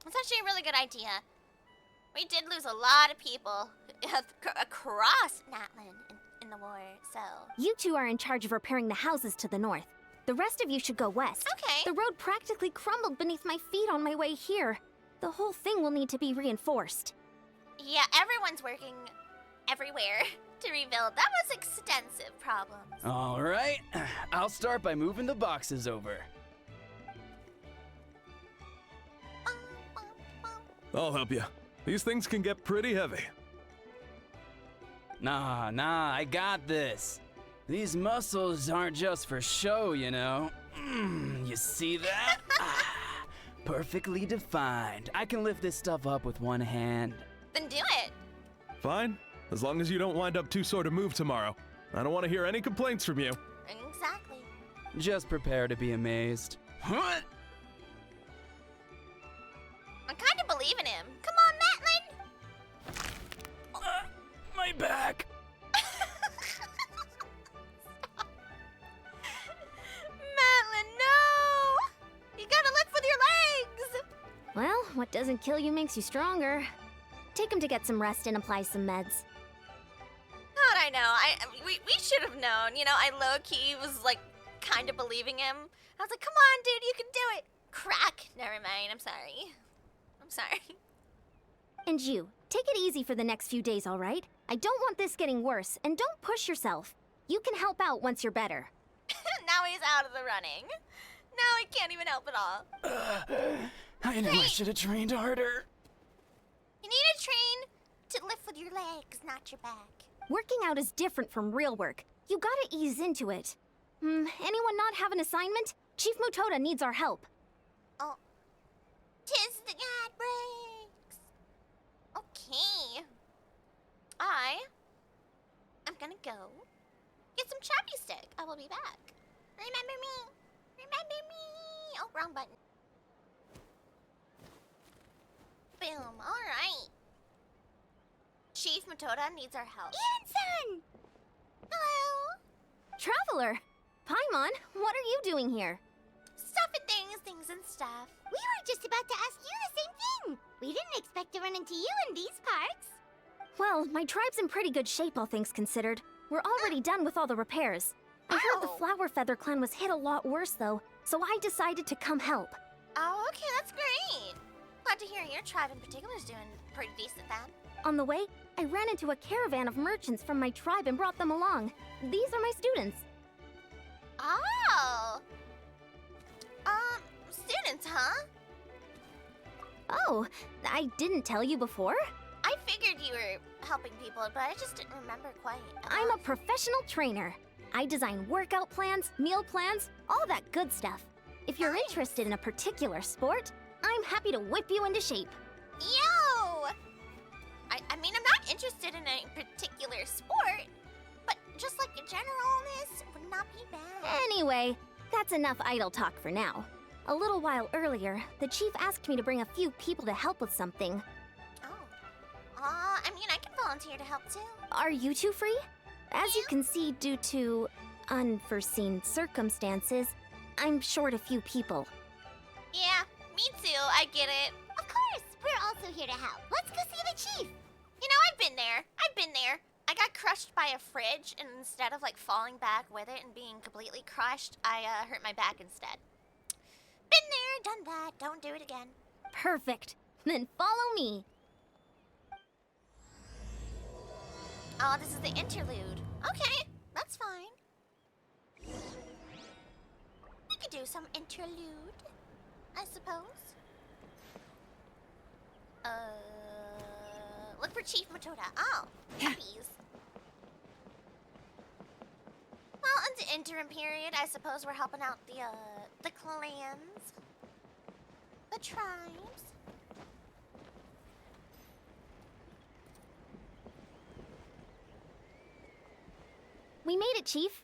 That's actually a really good idea. We did lose a lot of people across Natlin in the war, so... You two are in charge of repairing the houses to the north. The rest of you should go west. Okay. The road practically crumbled beneath my feet on my way here. The whole thing will need to be reinforced. Yeah, everyone's working everywhere to rebuild. That was extensive problems. All right, I'll start by moving the boxes over. I'll help you. These things can get pretty heavy. Nah, I got this. These muscles aren't just for show, you know. You see that? Perfectly defined. I can lift this stuff up with one hand. Then do it. Fine, as long as you don't wind up too sore to move tomorrow. I don't want to hear any complaints from you. Exactly. Just prepare to be amazed. I kind of believe in him. Come on, Matlin. My back. What doesn't kill you makes you stronger. Take him to get some rest and apply some meds. How'd I know? We should have known. You know, I low-key was like kind of believing him. I was like, come on, dude, you can do it. Crack. Never mind. I'm sorry. I'm sorry. And you, take it easy for the next few days, all right? I don't want this getting worse, and don't push yourself. You can help out once you're better. Now he's out of the running. Now I can't even help at all. I knew I should have trained harder. You need to train to lift with your legs, not your back. Working out is different from real work. You gotta ease into it. Anyone not have an assignment? Chief Mutoda needs our help. Oh. 'Tis the god breaks. Okay. I'm gonna go get some choppy stick. I will be back. Remember me. Remember me. Oh, wrong button. Boom. Alright. Chief Mutoda needs our help. Ian-san! Hello. Traveler! Paimon, what are you doing here? Stuff and things and stuff. We were just about to ask you the same thing. We didn't expect to run into you in these parts. Well, my tribe's in pretty good shape, all things considered. We're already done with all the repairs. I heard the Flower Feather clan was hit a lot worse, though, so I decided to come help. Oh, okay, that's great. Glad to hear your tribe in particular is doing pretty decent then. On the way, I ran into a caravan of merchants from my tribe and brought them along. These are my students. Oh. Students, huh? Oh, I didn't tell you before? I figured you were helping people, but I just didn't remember quite. I'm a professional trainer. I design workout plans, meal plans, all that good stuff. If you're interested in a particular sport, I'm happy to whip you into shape. Yo! I mean, I'm not interested in a particular sport, but just like a generalness would not be bad. Anyway, that's enough idle talk for now. A little while earlier, the chief asked me to bring a few people to help with something. I mean, I can volunteer to help too. Are you two free? As you can see, due to unforeseen circumstances, I'm short a few people. Yeah, me too. I get it. Of course, we're also here to help. Let's go see the chief. You know, I've been there. I got crushed by a fridge, and instead of like falling back with it and being completely crushed, I hurt my back instead. Been there, done that. Don't do it again. Perfect. Then follow me. Oh, this is the interlude. Okay, that's fine. We could do some interlude, I suppose. Look for Chief Mutoda. Oh, puppies. Well, in the interim period, I suppose we're helping out the clans, the tribes. We made it, Chief.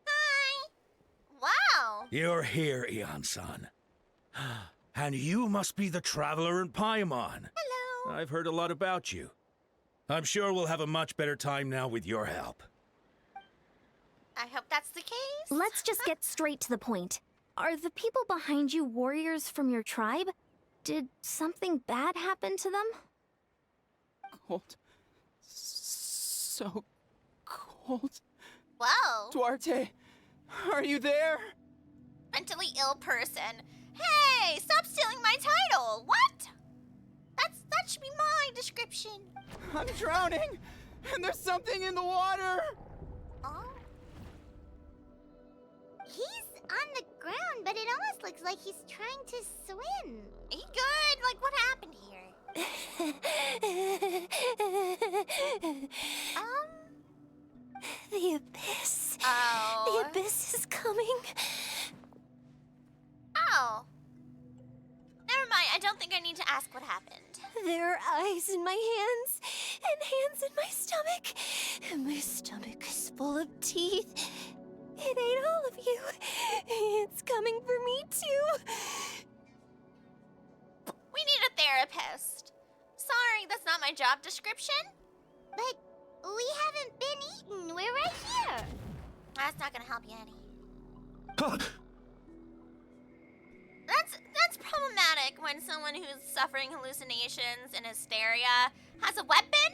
Hi! Wow! You're here, Ian-san. And you must be the traveler in Paimon. Hello! I've heard a lot about you. I'm sure we'll have a much better time now with your help. I hope that's the case. Let's just get straight to the point. Are the people behind you warriors from your tribe? Did something bad happen to them? Cold. So cold. Whoa! Duarte, are you there? Mentally ill person. Hey, stop stealing my title! What? That should be my description. I'm drowning, and there's something in the water. Oh? He's on the ground, but it almost looks like he's trying to swim. He good? Like, what happened here? The abyss. Oh. The abyss is coming. Oh. Never mind, I don't think I need to ask what happened. There are eyes in my hands, and hands in my stomach. And my stomach is full of teeth. It ate all of you. It's coming for me, too. We need a therapist. Sorry, that's not my job description. But we haven't been eaten. We're right here. That's not gonna help you any. That's problematic. like when someone who's suffering hallucinations and hysteria has a weapon?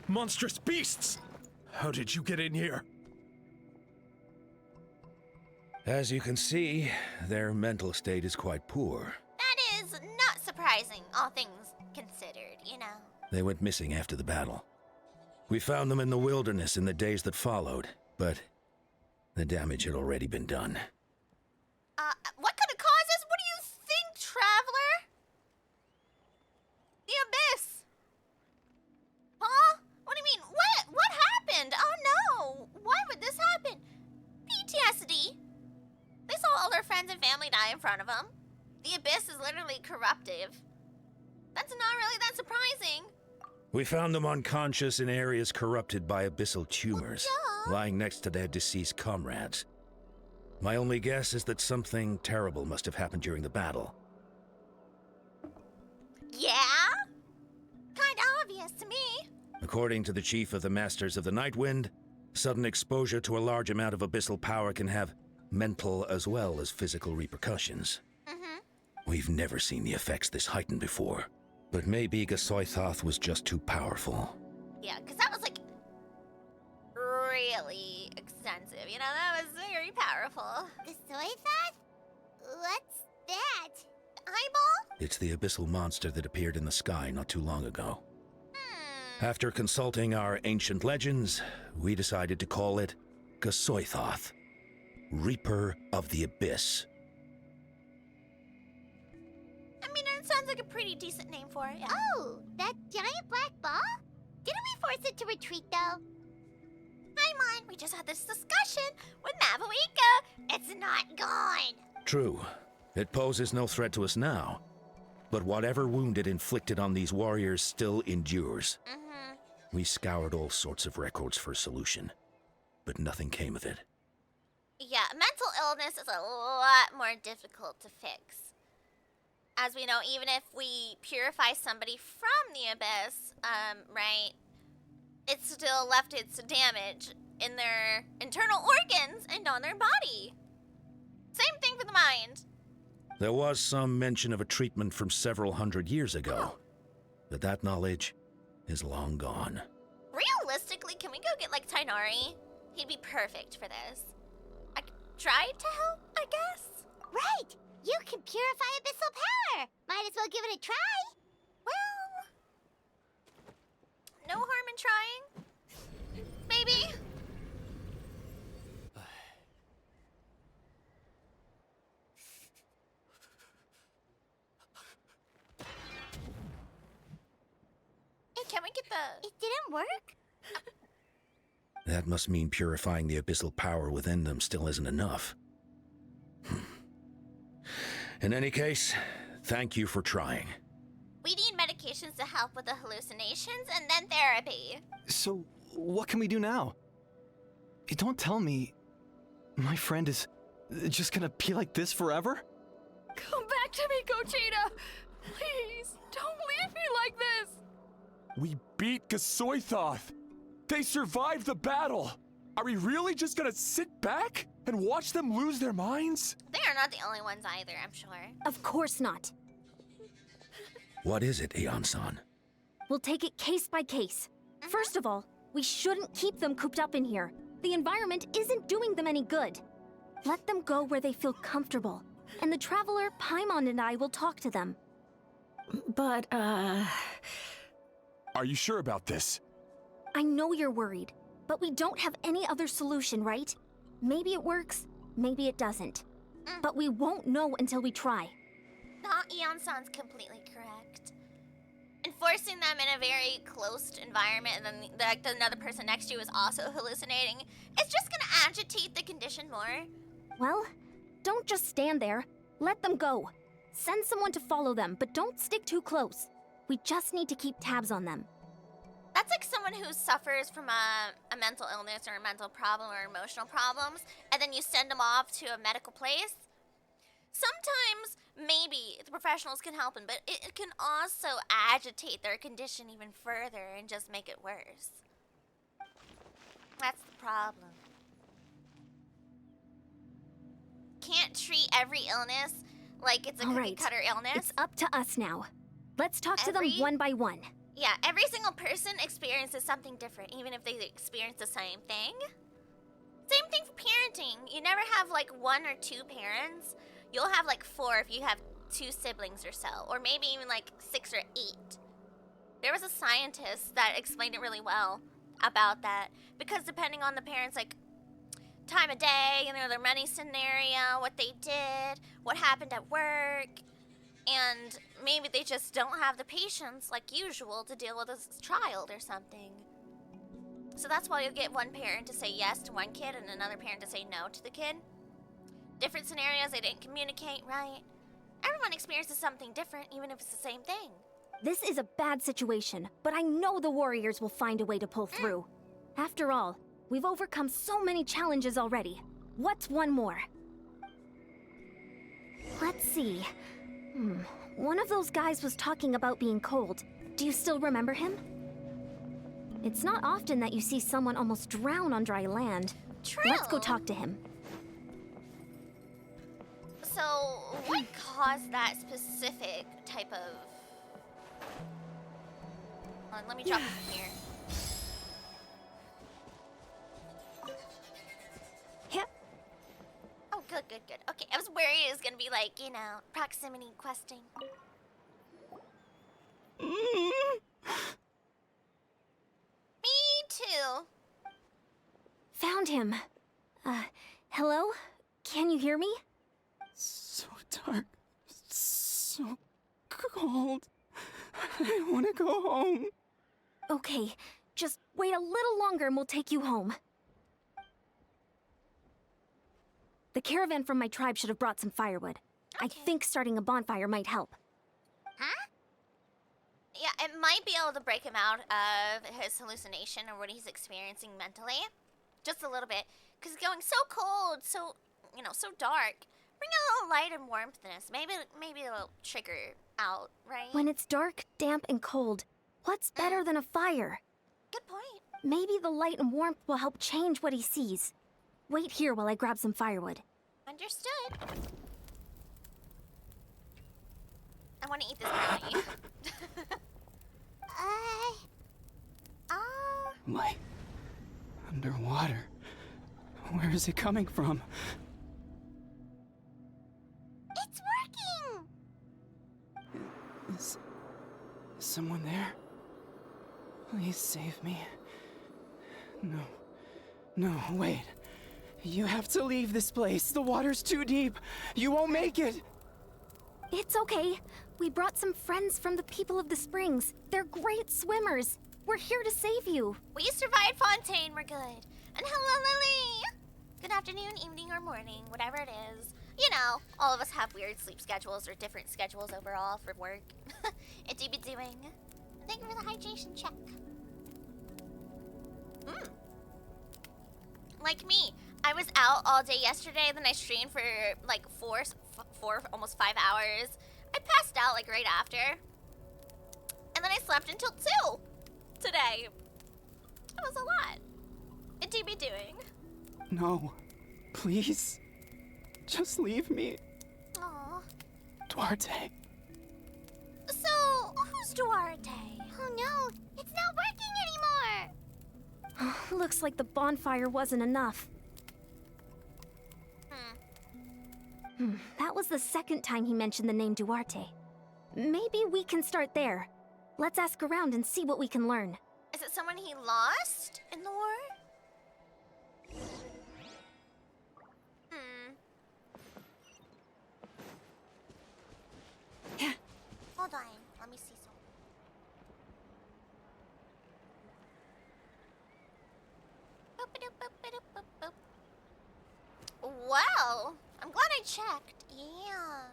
Monstrous beasts! How did you get in here? As you can see, their mental state is quite poor. That is not surprising, all things considered, you know. They went missing after the battle. We found them in the wilderness in the days that followed, but the damage had already been done. What could have caused this? What do you think, Traveler? The Abyss. Huh? What do you mean? What happened? Oh no! Why would this happen? PTSD. They saw all their friends and family die in front of them. The Abyss is literally corruptive. That's not really that surprising. We found them unconscious in areas corrupted by abyssal tumors, lying next to their deceased comrades. My only guess is that something terrible must have happened during the battle. Yeah? Kinda obvious to me. According to the chief of the Masters of the Nightwind, sudden exposure to a large amount of abyssal power can have mental as well as physical repercussions. We've never seen the effects this heightened before, but maybe Gasoithoth was just too powerful. Yeah, because that was like really extensive. You know, that was very powerful. The soy thought? What's that? Eyeball? It's the abyssal monster that appeared in the sky not too long ago. After consulting our ancient legends, we decided to call it Gasoithoth, Reaper of the Abyss. I mean, it sounds like a pretty decent name for it. Yeah. Oh, that giant black ball? Didn't we force it to retreat, though? Paimon, we just had this discussion with Mavuika. It's not gone. True. It poses no threat to us now. But whatever wound it inflicted on these warriors still endures. We scoured all sorts of records for a solution, but nothing came of it. Yeah, mental illness is a lot more difficult to fix. As we know, even if we purify somebody from the Abyss, right, it's still left its damage in their internal organs and on their body. Same thing for the mind. There was some mention of a treatment from several hundred years ago, but that knowledge is long gone. Realistically, can we go get, like, Tainari? He'd be perfect for this. I could try to help, I guess? Right! You can purify abyssal power! Might as well give it a try! Well, no harm in trying. Maybe. Hey, can we get the... It didn't work? That must mean purifying the abyssal power within them still isn't enough. In any case, thank you for trying. We need medications to help with the hallucinations and then therapy. So, what can we do now? Don't tell me my friend is just gonna be like this forever? Come back to me, Gogeta! Please, don't leave me like this! We beat Gasoithoth! They survived the battle! Are we really just gonna sit back and watch them lose their minds? They are not the only ones either, I'm sure. Of course not. What is it, Aeon-san? We'll take it case by case. First of all, we shouldn't keep them cooped up in here. The environment isn't doing them any good. Let them go where they feel comfortable. And the Traveler, Paimon, and I will talk to them. But, Are you sure about this? I know you're worried, but we don't have any other solution, right? Maybe it works, maybe it doesn't. But we won't know until we try. No, Eon-san's completely correct. Enforcing them in a very closed environment and then another person next to you is also hallucinating, it's just gonna agitate the condition more. Well, don't just stand there. Let them go. Send someone to follow them, but don't stick too close. We just need to keep tabs on them. That's like someone who suffers from a mental illness or a mental problem or emotional problems, and then you send them off to a medical place. Sometimes, maybe, the professionals can help them, but it can also agitate their condition even further and just make it worse. That's the problem. can't treat every illness like it's a cookie-cutter illness. It's up to us now. Let's talk to them one by one. Yeah, every single person experiences something different, even if they experience the same thing. Same thing for parenting. You never have like 1 or 2 parents. You'll have like 4 if you have 2 siblings or so, or maybe even like 6 or 8. There was a scientist that explained it really well about that, because depending on the parents, like time of day, you know, their money scenario, what they did, what happened at work, and maybe they just don't have the patience like usual to deal with a child or something. So that's why you'll get one parent to say yes to one kid and another parent to say no to the kid. Different scenarios, they didn't communicate right. Everyone experiences something different, even if it's the same thing. This is a bad situation, but I know the warriors will find a way to pull through. After all, we've overcome so many challenges already. What's one more? Let's see. One of those guys was talking about being cold. Do you still remember him? It's not often that you see someone almost drown on dry land. True. Let's go talk to him. So, what caused that specific type of... Hold on, let me drop it from here. Yep. Oh, good. Okay, I was worried it was gonna be like, you know, proximity questing. Me too. Found him. Hello? Can you hear me? So dark. So cold. I want to go home. Okay, just wait a little longer and we'll take you home. The caravan from my tribe should have brought some firewood. I think starting a bonfire might help. Huh? Yeah, it might be able to break him out of his hallucination or what he's experiencing mentally. Just a little bit. Because it's going so cold, so, you know, so dark. Bring a little light and warmthness. Maybe it'll trigger out, right? When it's dark, damp, and cold, what's better than a fire? Good point. Maybe the light and warmth will help change what he sees. Wait here while I grab some firewood. Understood. I want to eat this brownie. Light. Underwater. Where is it coming from? It's working! Is someone there? Please save me. No, wait. You have to leave this place. The water's too deep. You won't make it. It's okay. We brought some friends from the people of the springs. They're great swimmers. We're here to save you. We survived Fontaine. We're good. And hello, Lily. Good afternoon, evening, or morning, whatever it is. You know, all of us have weird sleep schedules or different schedules overall for work. It do be doing. Thank you for the hydration check. Like me, I was out all day yesterday, then I streamed for like four, almost 5 hours. I passed out like right after. And then I slept until 2 today. That was a lot. It do be doing. No, please. Just leave me. Aww. Duarte. So, who's Duarte? Oh no, it's not working anymore! Looks like the bonfire wasn't enough. That was the second time he mentioned the name Duarte. Maybe we can start there. Let's ask around and see what we can learn. Is it someone he lost in the war? Hold on, let me see some. Well, I'm glad I checked. Yeah.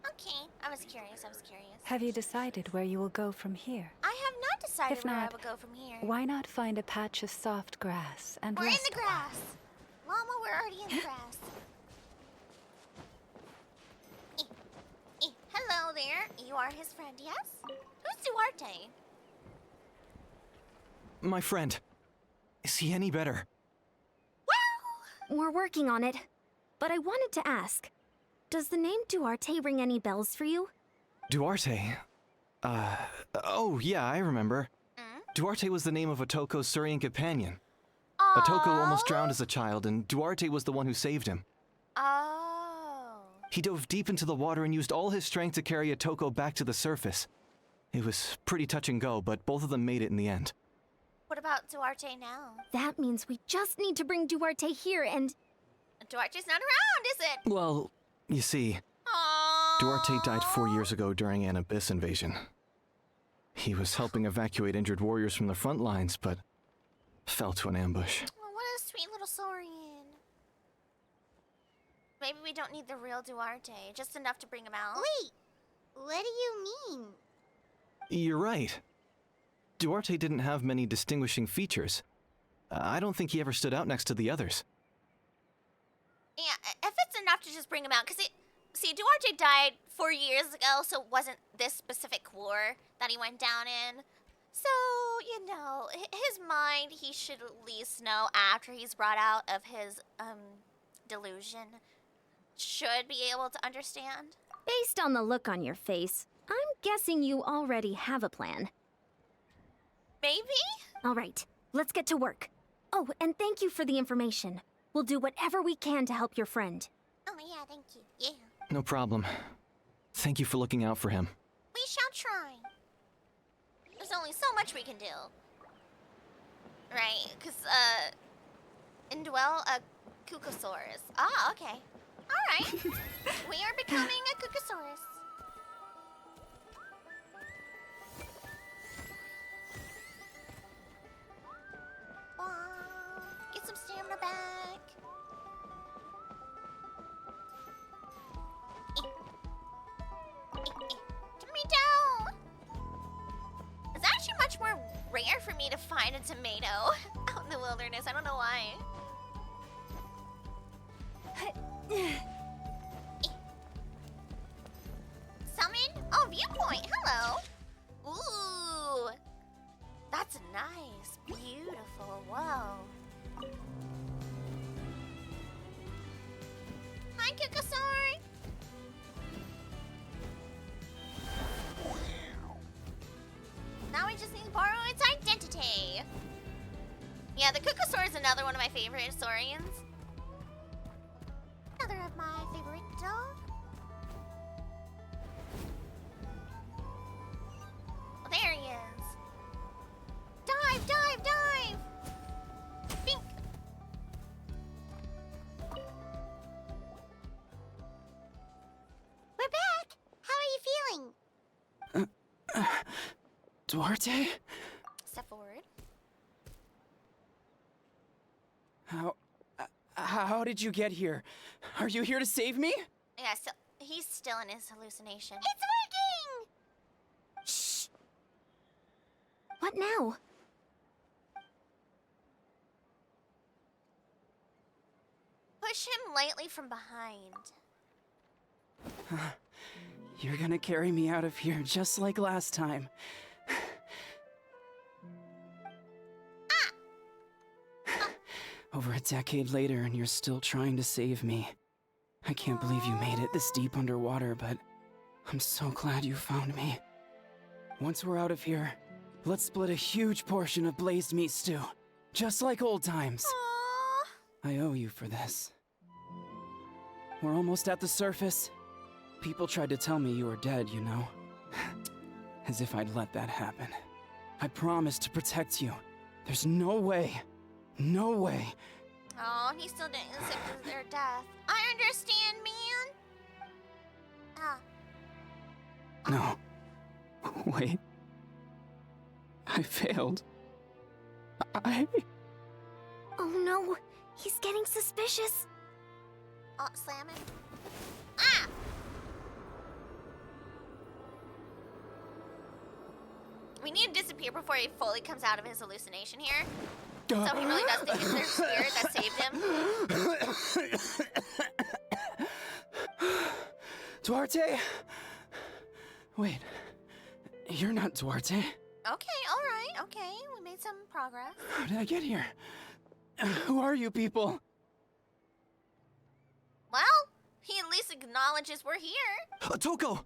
Okay, I was curious. Have you decided where you will go from here? I have not decided If where I not, will go from here. Why not find a patch of soft grass and We're in rest the grass. Llama, we're already in the grass. Hello there. You are his friend, yes? Who's Duarte? My friend. Is he any better? We're working on it. But I wanted to ask, does the name Duarte ring any bells for you? Duarte? Oh yeah, I remember. Duarte was the name of Otoko's Surian companion. Otoko almost drowned as a child, and Duarte was the one who saved him. Oh. He dove deep into the water and used all his strength to carry Otoko back to the surface. It was pretty touch and go, but both of them made it in the end. What about Duarte now? That means we just need to bring Duarte here and... Duarte's not around, is it? Well, you see, Duarte died 4 years ago during an Abyss invasion. He was helping evacuate injured warriors from the front lines, but fell to an ambush. Oh, what a sweet little Saurian. Maybe we don't need the real Duarte, just enough to bring him out. Wait, what do you mean? You're right. Duarte didn't have many distinguishing features. I don't think he ever stood out next to the others. Yeah, if it's enough to just bring him out, because see, Duarte died 4 years ago, so it wasn't this specific war that he went down in. So, you know, his mind, he should at least know after he's brought out of his, delusion, should be able to understand. Based on the look on your face, I'm guessing you already have a plan. Maybe? All right, let's get to work. Oh, and thank you for the information. We'll do whatever we can to help your friend. Oh yeah, thank you. Yeah. No problem. Thank you for looking out for him. We shall try. There's only so much we can do. Right, because, indwell a Kukosaurus. Ah, okay. Alright. We are becoming a Kukosaurus. Get some stamina back. Tomato! It's actually much more rare for me to find a tomato out in the wilderness. I don't know why. Summon? Oh, viewpoint. Hello. Ooh. That's nice. Beautiful. Whoa. Hi, Kukosaur. Now we just need to borrow its identity. Yeah, the Kukosaur is another one of my favorite saurians. Another of my favorite dogs. Oh, there he is. Dive, dive, dive! Bink! We're back! How are you feeling? Duarte? Step forward. How did you get here? Are you here to save me? Yeah, so he's still in his hallucination. It's working! Shh! What now? Push him lightly from behind. You're gonna carry me out of here just like last time. Over a decade later, and you're still trying to save me. I can't believe you made it this deep underwater, but I'm so glad you found me. Once we're out of here, let's split a huge portion of blazed meat stew, just like old times. I owe you for this. We're almost at the surface. People tried to tell me you were dead, you know. As if I'd let that happen. I promised to protect you. There's no way. No way. Oh, he still didn't accept their death. I understand, man. No. Wait. I failed. Oh no, he's getting suspicious. Oh, slam him. Ah! We need to disappear before he fully comes out of his hallucination here. So he really does think it's their spirit that saved him. Duarte? Wait. You're not Duarte. Okay, alright, okay. We made some progress. How did I get here? Who are you people? Well, he at least acknowledges we're here. Toko!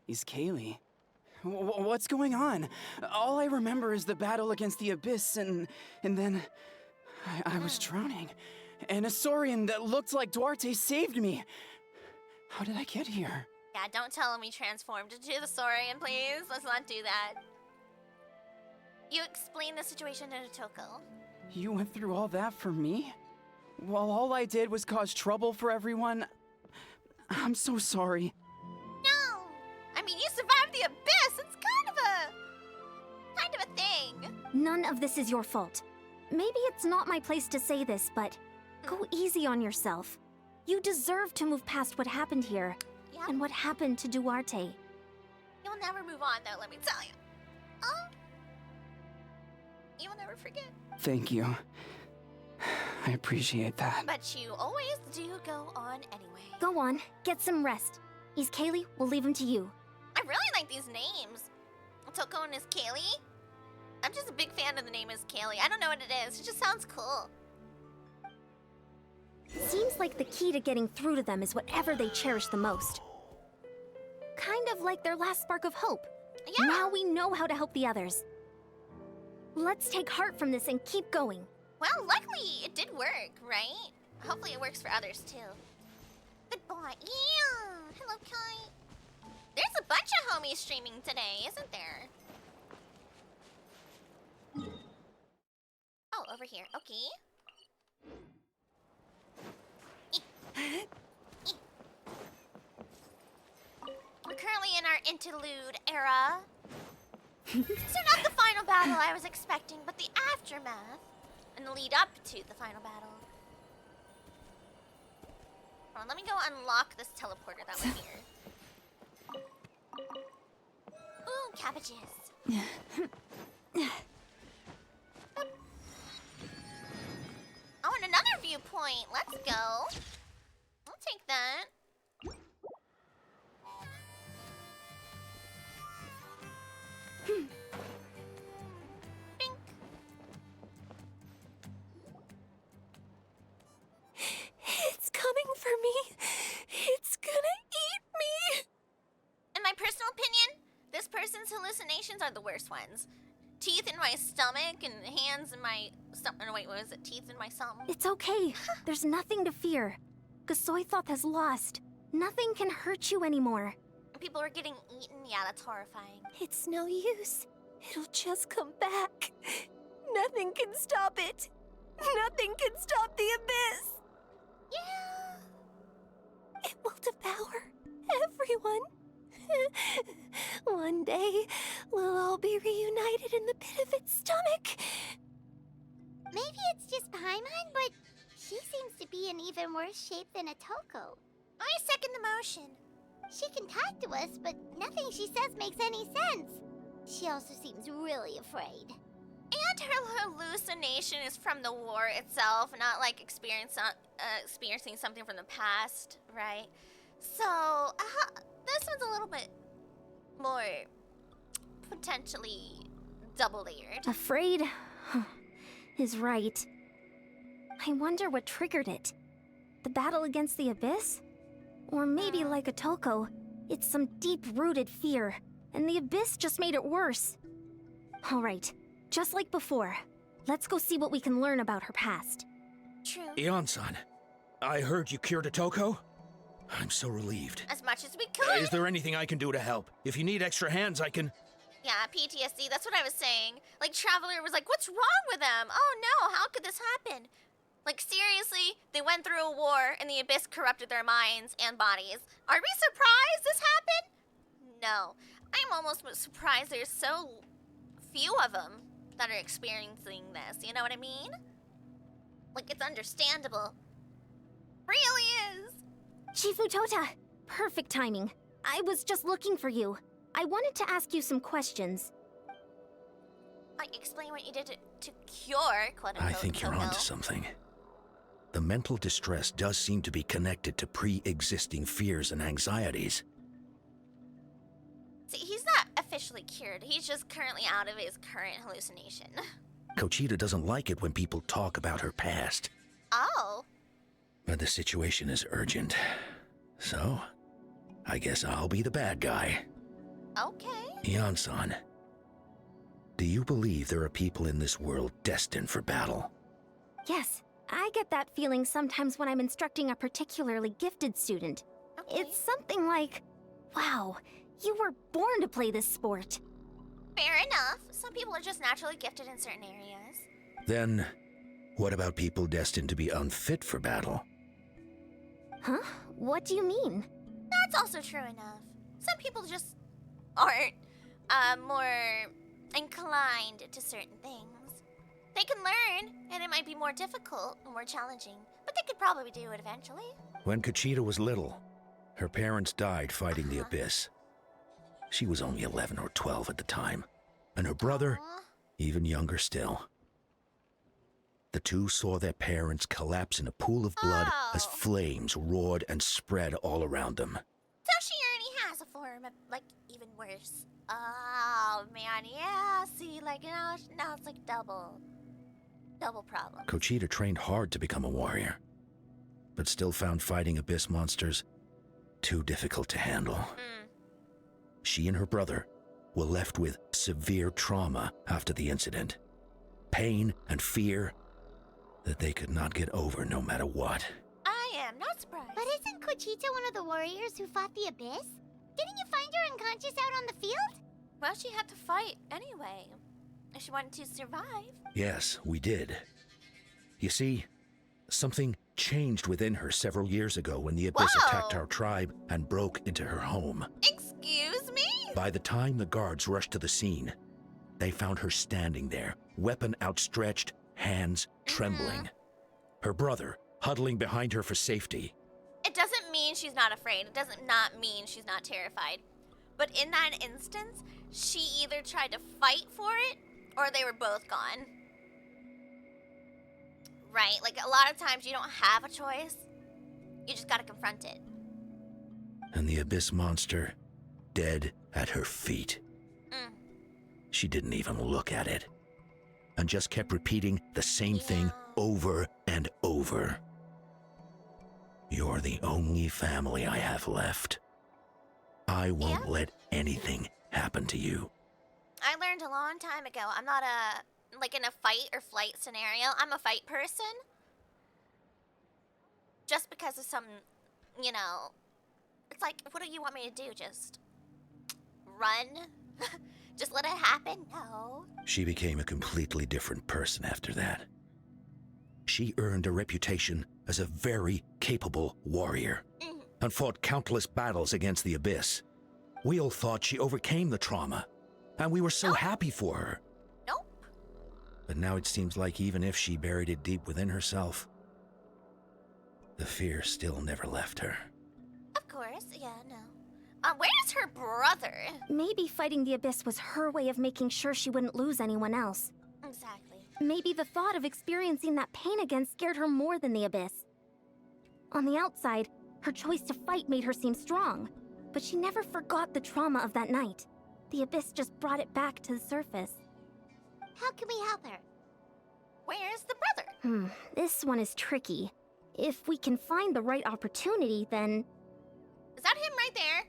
He's Kaylee. What's going on? All I remember is the battle against the Abyss, and then I was drowning. And a Saurian that looked like Duarte saved me. How did I get here? Yeah, don't tell him he transformed into the Saurian, please. Let's not do that. You explain the situation to Toko. You went through all that for me? While all I did was cause trouble for everyone? I'm so sorry. No! I mean, you survived the Abyss! It's kind of a thing. None of this is your fault. Maybe it's not my place to say this, but go easy on yourself. You deserve to move past what happened here, and what happened to Duarte. You'll never move on, though, let me tell you. Oh. You will never forget. Thank you. I appreciate that. But you always do go on anyway. Go on, get some rest. Is Kaylee, we'll leave him to you. I really like these names. Toko and Is Kaylee? I'm just a big fan of the name Is Kaylee. I don't know what it is. It just sounds cool. Seems like the key to getting through to them is whatever they cherish the most. Kind of like their last spark of hope. Yeah. Now we know how to help the others. Let's take heart from this and keep going. Well, luckily it did work, right? Hopefully it works for others too. Good boy. Yeah. Hello, Kai. There's a bunch of homies streaming today, isn't there? Oh, over here. Okay. We're currently in our interlude era. So not the final battle I was expecting, but the aftermath and the lead up to the final battle. Hold on, let me go unlock this teleporter that was here. Ooh, cabbages. I want another viewpoint. Let's go. I'll take that. Bink. It's coming for me. It's gonna eat me. In my personal opinion, this person's hallucinations are the worst ones. Teeth in my stomach and hands in my stomach. No, wait, what was it? Teeth in my something? It's okay. There's nothing to fear. Gasoithoth has lost. Nothing can hurt you anymore. People are getting eaten. Yeah, that's horrifying. It's no use. It'll just come back. Nothing can stop it. Nothing can stop the Abyss. Yeah. It will devour everyone. One day, we'll all be reunited in the pit of its stomach. Maybe it's just Paimon, but she seems to be in even worse shape than Atoko. I second the motion. She can talk to us, but nothing she says makes any sense. She also seems really afraid. And her hallucination is from the war itself, not like experiencing something from the past, right? So, this one's a little bit more potentially double-layered. Afraid is right. I wonder what triggered it. The battle against the Abyss? Or maybe like Atoko, it's some deep-rooted fear, and the Abyss just made it worse. Alright, just like before, let's go see what we can learn about her past. True. Ion-san, I heard you cured Atoko? I'm so relieved. As much as we could. Is there anything I can do to help? If you need extra hands, I can... Yeah, PTSD, that's what I was saying. Like, Traveler was like, what's wrong with them? Oh no, how could this happen? Like, seriously, they went through a war and the Abyss corrupted their minds and bodies. Are we surprised this happened? No. I'm almost surprised there's so few of them that are experiencing this, you know what I mean? Like, it's understandable. Really is. Shifutota, perfect timing. I was just looking for you. I wanted to ask you some questions. Like, explain what you did to cure, quote-unquote, I think you're onto something. The mental distress does seem to be connected to pre-existing fears and anxieties. See, he's not officially cured. He's just currently out of his current hallucination. Kochita doesn't like it when people talk about her past. Oh. But the situation is urgent. So, I guess I'll be the bad guy. Okay. Yan-san, do you believe there are people in this world destined for battle? Yes, I get that feeling sometimes when I'm instructing a particularly gifted student. Okay. It's something like, wow, you were born to play this sport. Fair enough. Some people are just naturally gifted in certain areas. Then, what about people destined to be unfit for battle? Huh? What do you mean? That's also true enough. Some people just aren't more inclined to certain things. They can learn, and it might be more difficult, more challenging, but they could probably do it eventually. When Kochita was little, her parents died fighting the Abyss. She was only 11 or 12 at the time, and her brother, even younger still. The two saw their parents collapse in a pool of blood as flames roared and spread all around them. So she already has a form of, like, even worse. Oh, man, yeah, see, like, now it's like double problem. Kochita trained hard to become a warrior, but still found fighting Abyss monsters too difficult to handle. She and her brother were left with severe trauma after the incident. Pain and fear that they could not get over no matter what. I am not surprised. But isn't Kochita one of the warriors who fought the Abyss? Didn't you find her unconscious out on the field? Well, she had to fight anyway, if she wanted to survive. Yes, we did. You see, something changed within her several years ago when the Abyss attacked our tribe and broke into her home. Excuse me? By the time the guards rushed to the scene, they found her standing there, weapon outstretched, hands trembling. Her brother huddling behind her for safety. It doesn't mean she's not afraid. It doesn't not mean she's not terrified. But in that instance, she either tried to fight for it, or they were both gone. Right? Like, a lot of times you don't have a choice. You just gotta confront it. And the Abyss monster, dead at her feet. She didn't even look at it, and just kept repeating the same thing over and over. You're the only family I have left. I won't let anything happen to you. I learned a long time ago, I'm not like in a fight or flight scenario, I'm a fight person. Just because of some, you know, it's like, what do you want me to do? Just run? Just let it happen? No. She became a completely different person after that. She earned a reputation as a very capable warrior and fought countless battles against the Abyss. We all thought she overcame the trauma, and we were so happy for her. Nope. But now it seems like even if she buried it deep within herself, the fear still never left her. Of course, yeah, no. Where's her brother? Maybe fighting the Abyss was her way of making sure she wouldn't lose anyone else. Exactly. Maybe the thought of experiencing that pain again scared her more than the Abyss. On the outside, her choice to fight made her seem strong, but she never forgot the trauma of that night. The Abyss just brought it back to the surface. How can we help her? Where's the brother? This one is tricky. If we can find the right opportunity, then... Is that him right there?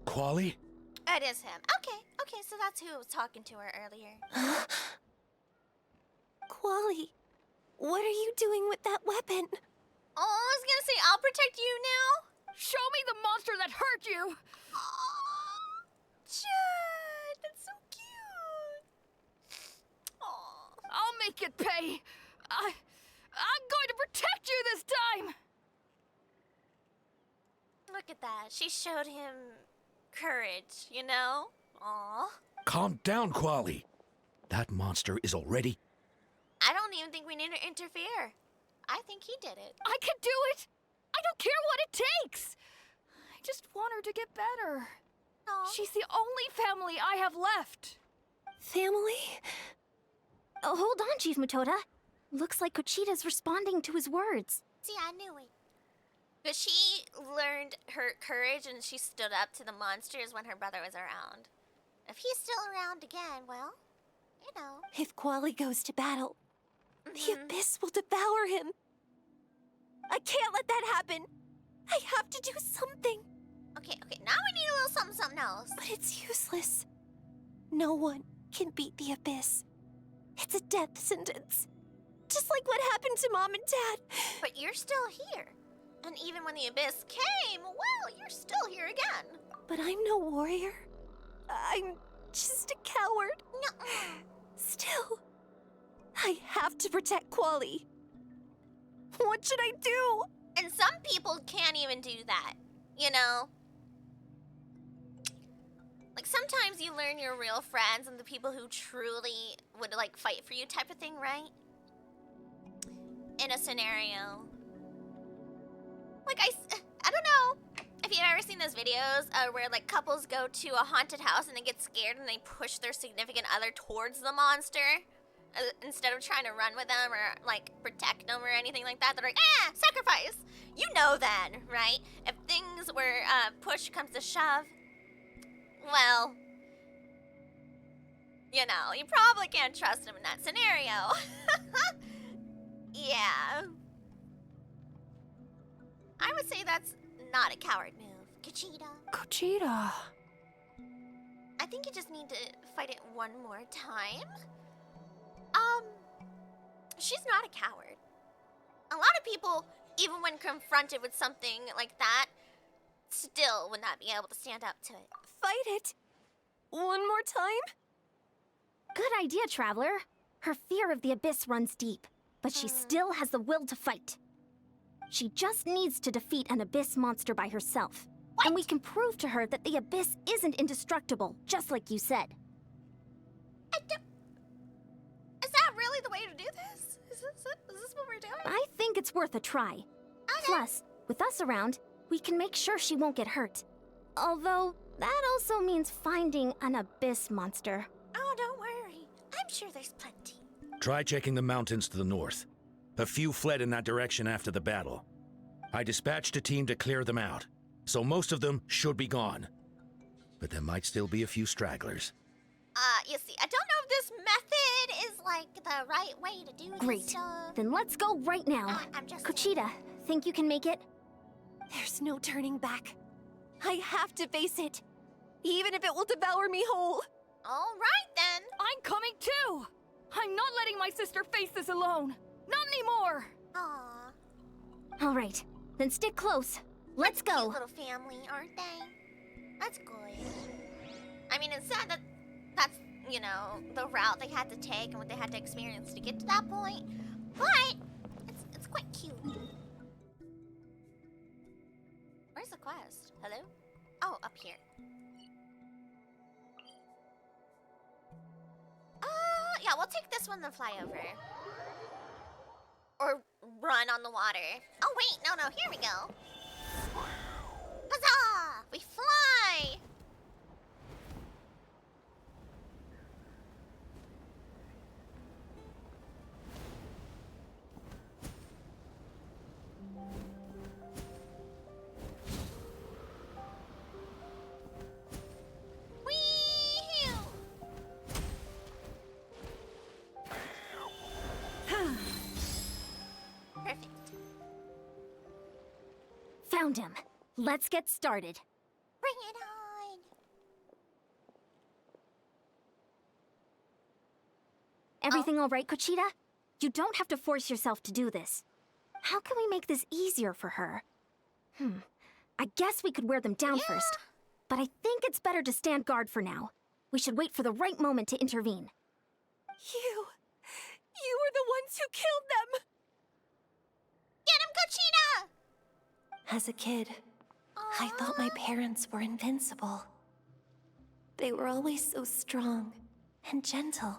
Quali? It is him. Okay, so that's who was talking to her earlier. Quali, what are you doing with that weapon? Oh, I was gonna say, I'll protect you now. Show me the monster that hurt you! Oh, Chad, that's so cute. Oh. I'll make it pay. I'm going to protect you this time! Look at that. She showed him courage, you know? Aw. Calm down, Quali. That monster is already... I don't even think we need to interfere. I think he did it. I can do it! I don't care what it takes! I just want her to get better. Aww. She's the only family I have left. Family? Oh, hold on, Chief Mutoda. Looks like Kochita's responding to his words. See, I knew it. But she learned her courage and she stood up to the monsters when her brother was around. If he's still around again, well, you know. If Quali goes to battle, the Abyss will devour him. I can't let that happen. I have to do something. Okay, now we need a little something else. But it's useless. No one can beat the Abyss. It's a death sentence. Just like what happened to Mom and Dad. But you're still here. And even when the Abyss came, well, you're still here again. But I'm no warrior. I'm just a coward. No. Still, I have to protect Quali. What should I do? And some people can't even do that, you know? Like, sometimes you learn your real friends and the people who truly would, like, fight for you type of thing, right? In a scenario. Like, I don't know if you've ever seen those videos where, like, couples go to a haunted house and they get scared and they push their significant other towards the monster instead of trying to run with them or, like, protect them or anything like that. They're like, sacrifice! You know then, right? If things were push comes to shove, well, you know, you probably can't trust him in that scenario. Yeah. I would say that's not a coward move. Kuchita. I think you just need to fight it one more time. She's not a coward. A lot of people, even when confronted with something like that, still would not be able to stand up to it. Fight it. One more time? Good idea, Traveler. Her fear of the Abyss runs deep, but she still has the will to fight. She just needs to defeat an Abyss monster by herself. What? And we can prove to her that the Abyss isn't indestructible, just like you said. Is that really the way to do this? Is this what we're doing? I think it's worth a try. Okay. Plus, with us around, we can make sure she won't get hurt. Although, that also means finding an Abyss monster. Oh, don't worry. I'm sure there's plenty. Try checking the mountains to the north. A few fled in that direction after the battle. I dispatched a team to clear them out, so most of them should be gone. But there might still be a few stragglers. You see, I don't know if this method is, like, the right way to do Great. this stuff. Then let's go right now. I'm just Kuchita, think you can make it? There's no turning back. I have to face it, even if it will devour me whole. All right, then. I'm coming too! I'm not letting my sister face this alone. Not anymore! Aww. All right, then stick close. Let's go. Cute little family, aren't they? That's good. I mean, it's sad that that's, you know, the route they had to take and what they had to experience to get to that point, but it's quite cute. Where's the quest? Hello? Oh, up here. Yeah, we'll take this one then fly over. Or run on the water. Oh, wait, no, here we go. Huzzah! We fly! Perfect. Found him. Let's get started. Bring it on! Everything all right, Kuchita? You don't have to force yourself to do this. How can we make this easier for her? I guess we could wear them down first. But I think it's better to stand guard for now. We should wait for the right moment to intervene. You were the ones who killed them! Get him, Kuchita! As a kid, I thought my parents were invincible. They were always so strong and gentle.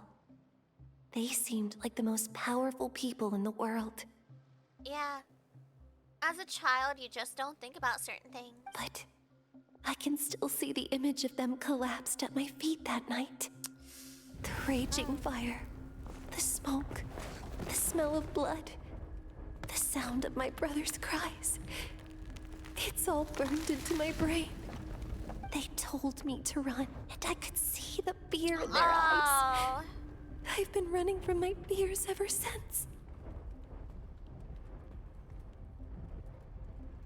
They seemed like the most powerful people in the world. Yeah. As a child, you just don't think about certain things. But I can still see the image of them collapsed at my feet that night. The raging fire, the smoke, the smell of blood, the sound of my brother's cries. It's all burned into my brain. They told me to run, and I could see the fear in their eyes. I've been running from my fears ever since.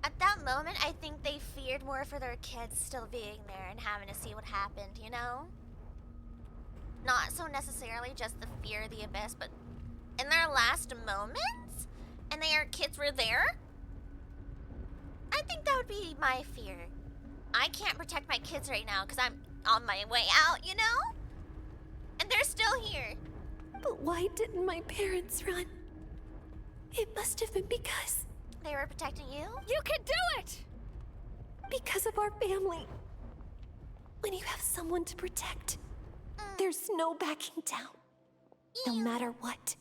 At that moment, I think they feared more for their kids still being there and having to see what happened, you know? Not so necessarily just the fear of the abyss, but in their last moments, and their kids were there, I think that would be my fear. I can't protect my kids right now because I'm on my way out, you know? And they're still here. But why didn't my parents run? It must have been because... They were protecting you? You can do it! Because of our family. When you have someone to protect, there's no backing down. No matter what.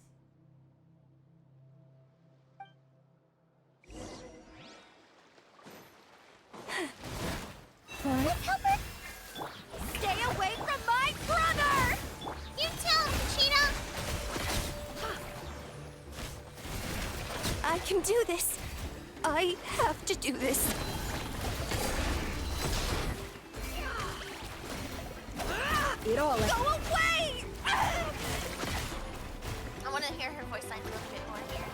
Helper? Stay away from my brother! You tell him, Cheetah! I can do this. I have to do this. It all Go away! I want to hear her voice line a little bit more here.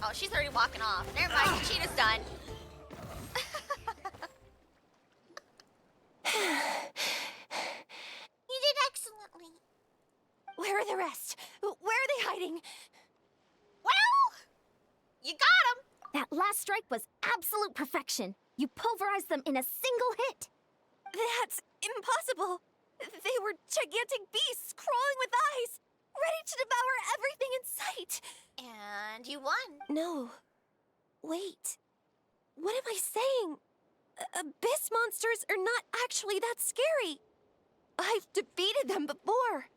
Oh, she's already walking off. Never mind, Cheetah's done. You did excellently. Where are the rest? Where are they hiding? Well, you got them. That last strike was absolute perfection. You pulverized them in a single hit. That's impossible. They were gigantic beasts crawling with eyes, ready to devour everything in sight. And you won. No. Wait. What am I saying? Abyss monsters are not actually that scary. I've defeated them before.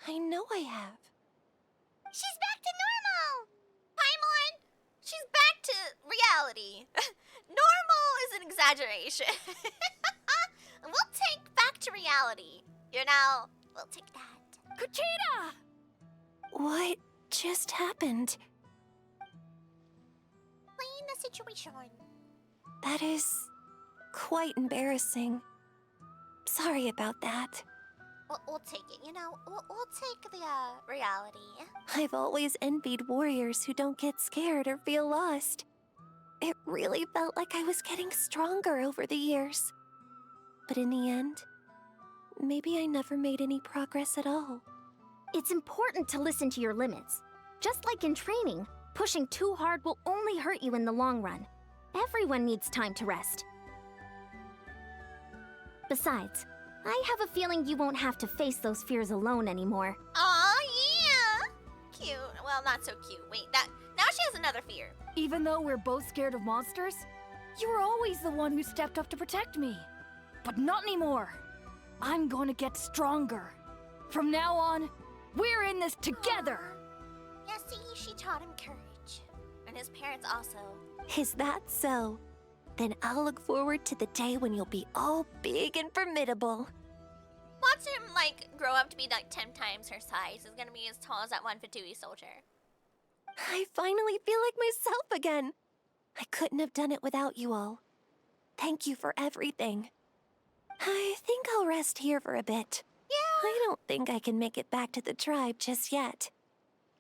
I know I have. She's back to normal. Paimon, she's back to reality. Normal is an exaggeration. We'll take back to reality. You know, we'll take that. Kuchita! What just happened? Explain the situation. That is quite embarrassing. Sorry about that. We'll take it, you know? We'll take the, reality. I've always envied warriors who don't get scared or feel lost. It really felt like I was getting stronger over the years. But in the end, maybe I never made any progress at all. It's important to listen to your limits. Just like in training, pushing too hard will only hurt you in the long run. Everyone needs time to rest. Besides, I have a feeling you won't have to face those fears alone anymore. Aw, yeah! Cute. Well, not so cute. Wait, now she has another fear. Even though we're both scared of monsters, you were always the one who stepped up to protect me. But not anymore. I'm going to get stronger. From now on, we're in this together. Yeah, see, she taught him courage. And his parents also. Is that so? Then I'll look forward to the day when you'll be all big and formidable. Watch him, like, grow up to be, like, 10 times her size. He's gonna be as tall as that one Fatui soldier. I finally feel like myself again. I couldn't have done it without you all. Thank you for everything. I think I'll rest here for a bit. Yeah. I don't think I can make it back to the tribe just yet.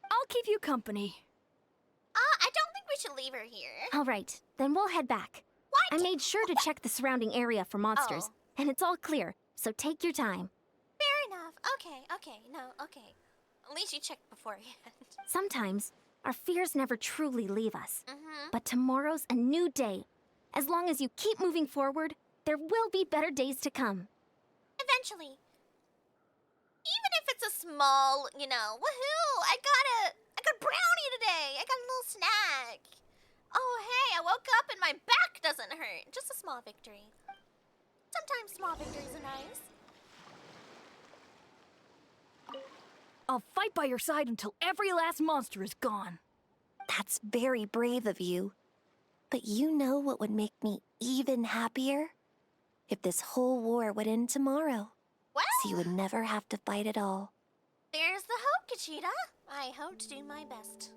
I'll keep you company. I don't think we should leave her here. All right, then we'll head back. What? I made sure to check the surrounding area for monsters, and it's all clear, so take your time. Fair enough. Okay. No, okay. At least you checked beforehand. Sometimes, our fears never truly leave us. Mm-hmm. But tomorrow's a new day. As long as you keep moving forward, there will be better days to come. Eventually. Even if it's a small, you know, woohoo! I got a brownie today! I got a little snack! Oh, hey, I woke up and my back doesn't hurt. Just a small victory. Sometimes small victories are nice. I'll fight by your side until every last monster is gone. That's very brave of you. But you know what would make me even happier? If this whole war would end tomorrow. Well, so you would never have to fight at all. There's the hope, Kuchita. I hope to do my best.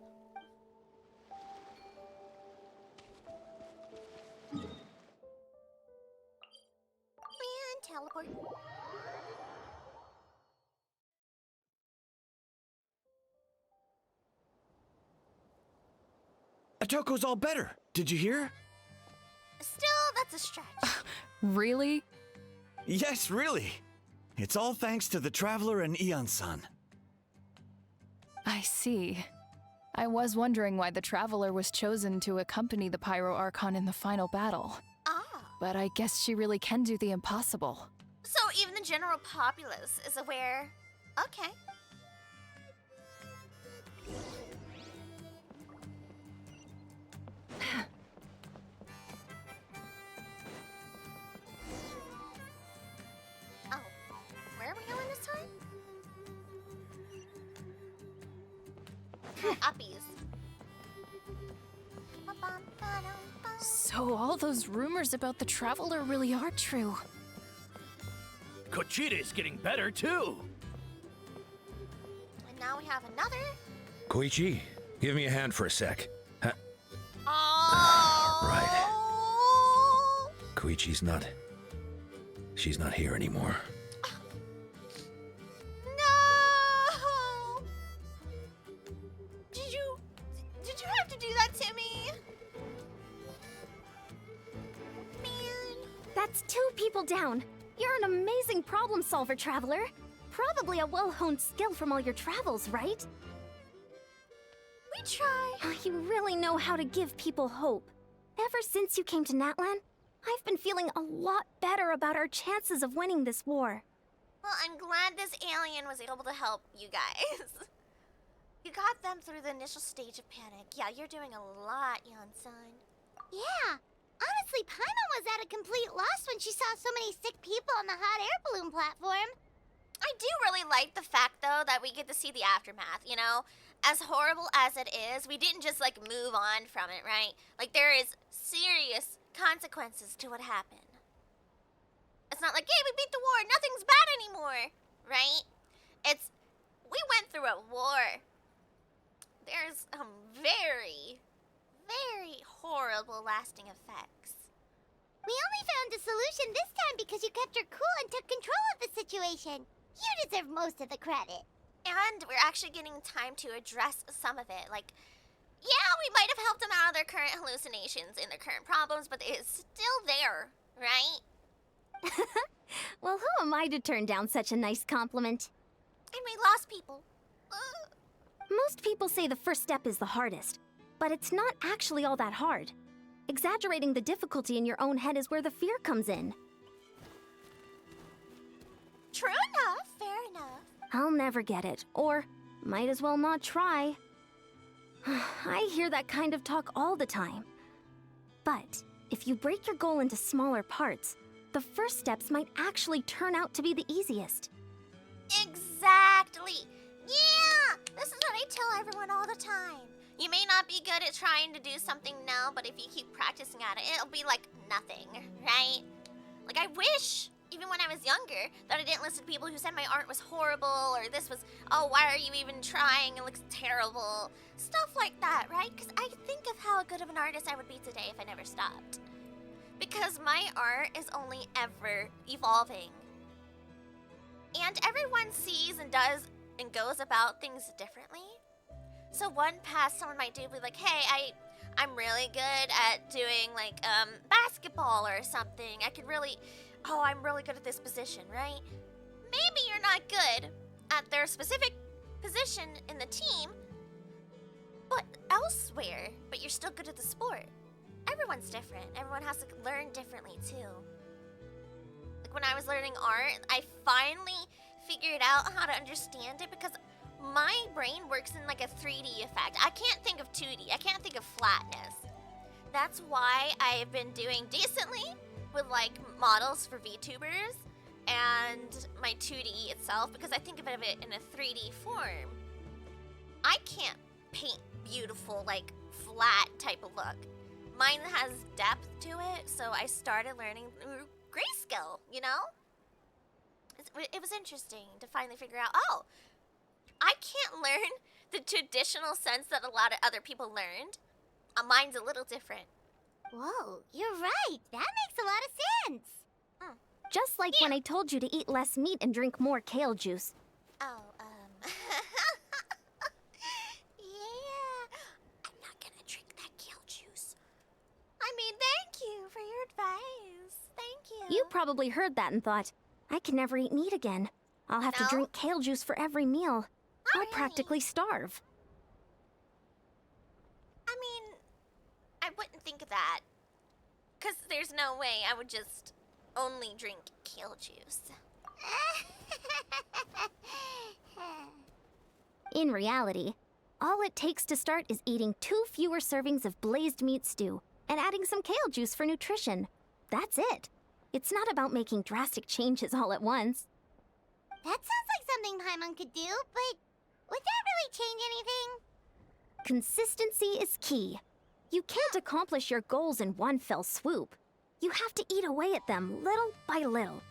And teleport. Atoko's all better. Did you hear? Still, that's a stretch. Really? Yes, really. It's all thanks to the Traveler and Ian-san. I see. I was wondering why the Traveler was chosen to accompany the Pyro Archon in the final battle. But I guess she really can do the impossible. So even the general populace is aware. Okay. Oh, where are we going this time? Uppies. So all those rumors about the Traveler really are true. Kochita's getting better too. And now we have another. Koichi, give me a hand for a sec. Oh. Right. Koichi's not... She's not here anymore. No! Did you have to do that to me? That's 2 people down. You're an amazing problem solver, Traveler. Probably a well-honed skill from all your travels, right? We try. You really know how to give people hope. Ever since you came to Natlan, I've been feeling a lot better about our chances of winning this war. Well, I'm glad this alien was able to help you guys. You got them through the initial stage of panic. Yeah, you're doing a lot, Yon-san. Yeah. Honestly, Paimon was at a complete loss when she saw so many sick people on the hot air balloon platform. I do really like the fact, though, that we get to see the aftermath, you know? As horrible as it is, we didn't just, like, move on from it, right? Like, there is serious consequences to what happened. It's not like, hey, we beat the war, nothing's bad anymore, right? It's, we went through a war. There's very, very horrible lasting effects. We only found a solution this time because you kept your cool and took control of the situation. You deserve most of the credit. And we're actually getting time to address some of it. Like, yeah, we might have helped them out of their current hallucinations and their current problems, but it's still there, right? Well, who am I to turn down such a nice compliment? And we lost people. Most people say the first step is the hardest, but it's not actually all that hard. Exaggerating the difficulty in your own head is where the fear comes in. True enough, fair enough. I'll never get it, or might as well not try. I hear that kind of talk all the time. But if you break your goal into smaller parts, the first steps might actually turn out to be the easiest. Exactly. Yeah, this is what I tell everyone all the time. You may not be good at trying to do something now, but if you keep practicing at it, it'll be like nothing, right? Like, I wish, even when I was younger, that I didn't listen to people who said my art was horrible, or this was, oh, why are you even trying? It looks terrible. Stuff like that, right? Because I think of how good of an artist I would be today if I never stopped. Because my art is only ever evolving. And everyone sees and does and goes about things differently. So one pass someone might do be like, hey, I'm really good at doing like basketball or something. I could really, I'm really good at this position, right? Maybe you're not good at their specific position in the team, but elsewhere, but you're still good at the sport. Everyone's different. Everyone has to learn differently too. Like when I was learning art, I finally figured out how to understand it because my brain works in like a 3D effect. I can't think of 2D. I can't think of flatness. That's why I've been doing decently with like models for VTubers and my 2D itself because I think of it in a 3D form. I can't paint beautiful like flat type of look. Mine has depth to it, so I started learning grayscale, you know? It was interesting to finally figure out, oh, I can't learn the traditional sense that a lot of other people learned. Mine's a little different. Whoa, you're right. That makes a lot of sense. Just like when I told you to eat less meat and drink more kale juice. Oh, yeah. I'm not gonna drink that kale probably heard that and thought, I can never eat meat again. I'll have to drink kale juice for every meal. I'll practically starve. I mean, I wouldn't think of that. Because there's no way I would just only drink kale juice. In reality, all it takes to start is eating 2 fewer servings of blazed meat stew and adding some kale juice for nutrition. That's it. It's not about making drastic changes all at once. That sounds like something Paimon could do, but would that really change anything? Consistency is key. You can't accomplish your goals in one fell swoop. You have to eat away at them little by little.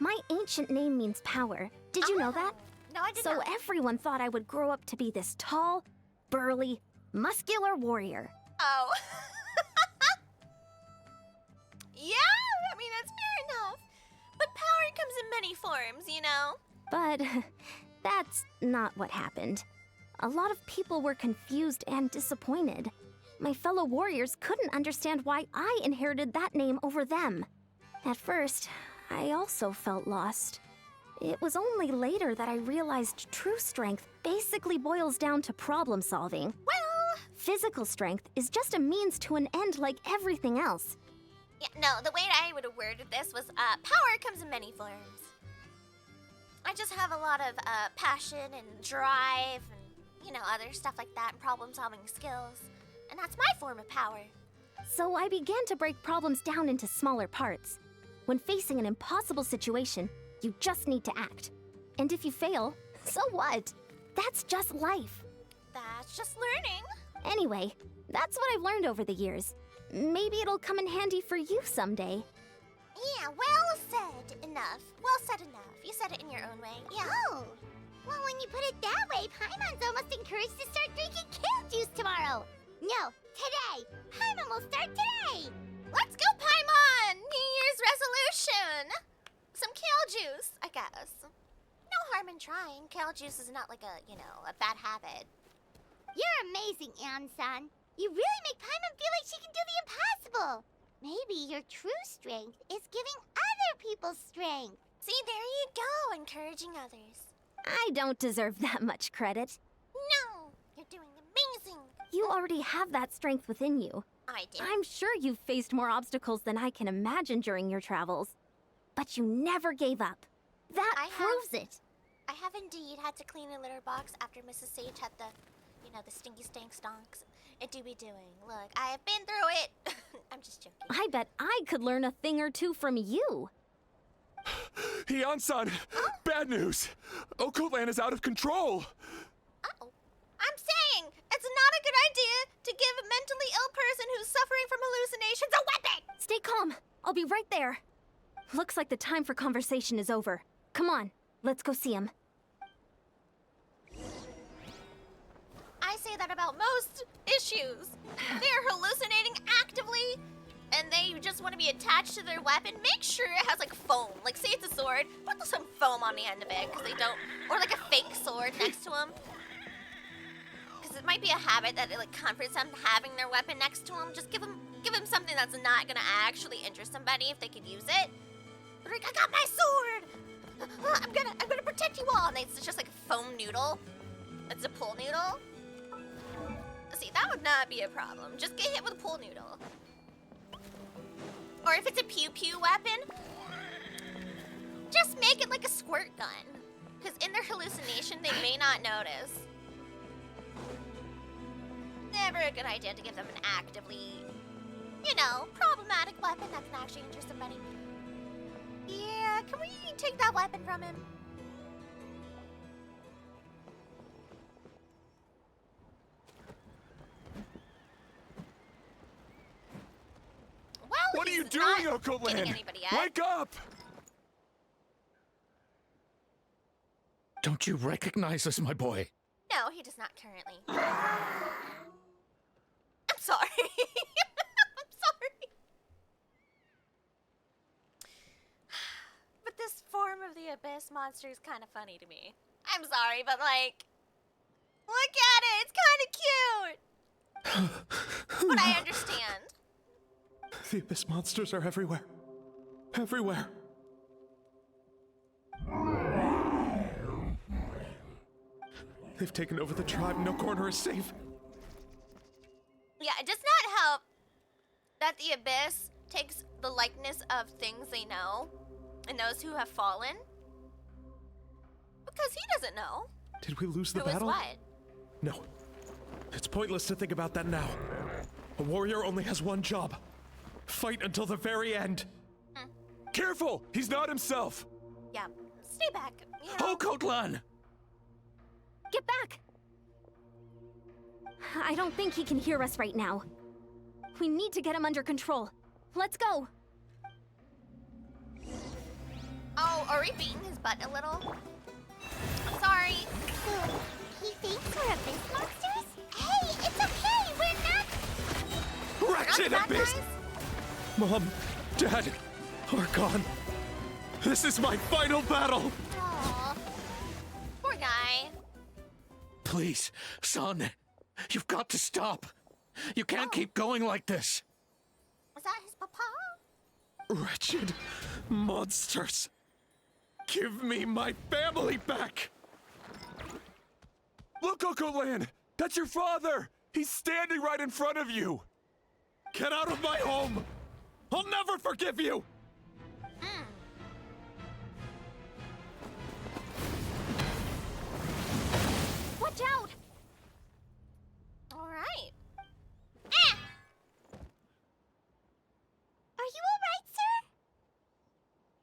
My ancient name means power. Did you know that? No, I didn't. So everyone thought I would grow up to be this tall, burly, muscular warrior. Oh. Yeah, I mean, that's fair enough. But power comes in many forms, you know? But that's not what happened. A lot of people were confused and disappointed. My fellow warriors couldn't understand why I inherited that name over them. At first, I also felt lost. It was only later that I realized true strength basically boils down to problem solving. Well, physical strength is just a means to an end like everything else. Yeah, no, the way I would have worded this was, power comes in many forms. I just have a lot of, passion and drive and, you know, other stuff like that and problem-solving skills. And that's my form of power. So I began to break problems down into smaller parts. When facing an impossible situation, you just need to act. And if you fail, so what? That's just life. That's just learning. Anyway, that's what I've learned over the years. Maybe it'll come in handy for you someday. Yeah, well said enough. Well said enough. You said it in your own way. Yeah. Oh, well, when you put it that way, Paimon's almost encouraged to start drinking kale juice tomorrow. No, today. Paimon will start today. Let's go, Paimon! New Year's resolution! Some kale juice, I guess. No harm in trying. Kale juice is not like a, you know, a bad habit. You're amazing, Ansan. You really make Paimon feel like she can do the impossible. Maybe your true strength is giving other people strength. See, there you go, encouraging others. I don't deserve that much credit. No, you're doing amazing. You already have that strength within you. I do. I'm sure you've faced more obstacles than I can imagine during your travels. But you never gave up. That proves it. I have indeed had to clean a litter box after Mrs. Sage had the, you know, the stinky stank stonks. It do be doing. Look, I have been through it. I'm just joking. I bet I could learn a thing or two from you. Hyan-san, bad news. Okoland is out of control. Uh-oh. I'm saying it's not a good idea to give a mentally ill person who's suffering from hallucinations a weapon. Stay calm. I'll be right there. Looks like the time for conversation is over. Come on, let's go see him. I say that about most issues. If they're hallucinating actively and they just want to be attached to their weapon, make sure it has like foam. Like say it's a sword, put some foam on the end of it because they don't, or like a fake sword next to them. Because it might be a habit that it like comforts them having their weapon next to them. Just give them something that's not gonna actually injure somebody if they could use it. But like, I got my sword. I'm gonna protect you all. And it's just like a foam noodle. It's a pool noodle. See, that would not be a problem. Just get hit with a pool noodle. Or if it's a pew-pew weapon, just make it like a squirt gun. Because in their hallucination, they may not notice. Never a good idea to give them an actively, you know, problematic weapon that can actually injure somebody. Yeah, can we take that weapon from him? Well, what are you he's doing, not hitting Okoland? anybody yet. Wake up! Don't you recognize us, my boy? No, he does not currently. I'm sorry. I'm sorry. But this form of the Abyss monster is kind of funny to me. I'm sorry, but like, look at it. It's kind of cute. But I understand. The Abyss monsters are everywhere. everywhere. They've taken over the tribe. No corner is safe. Yeah, it does not help that the Abyss takes the likeness of things they know and those who have fallen. Because he doesn't know. Did we lose the Who is battle? what? No. It's pointless to think about that now. A warrior only has one job. Fight until the very end. Careful! He's not himself! Yeah, stay back. You know. Oh, Kotlan! Get back! I don't think he can hear us right now. We need to get him under control. Let's go! Oh, are we beating his butt a little? I'm sorry. So, he thinks we're Abyss monsters? Hey, it's okay! We're not... Wretched Not bad Abyss! guys? Mom, Dad, are gone. This is my final battle! Aw. Poor guy. Please, son. You've got to stop. You can't keep going like this. Was that his papa? Wretched monsters! Give me my family back! Look, Okolan! That's your father! He's standing right in front of you! Get out of my home! I'll never forgive you! Watch out! Alright. Are you alright, sir?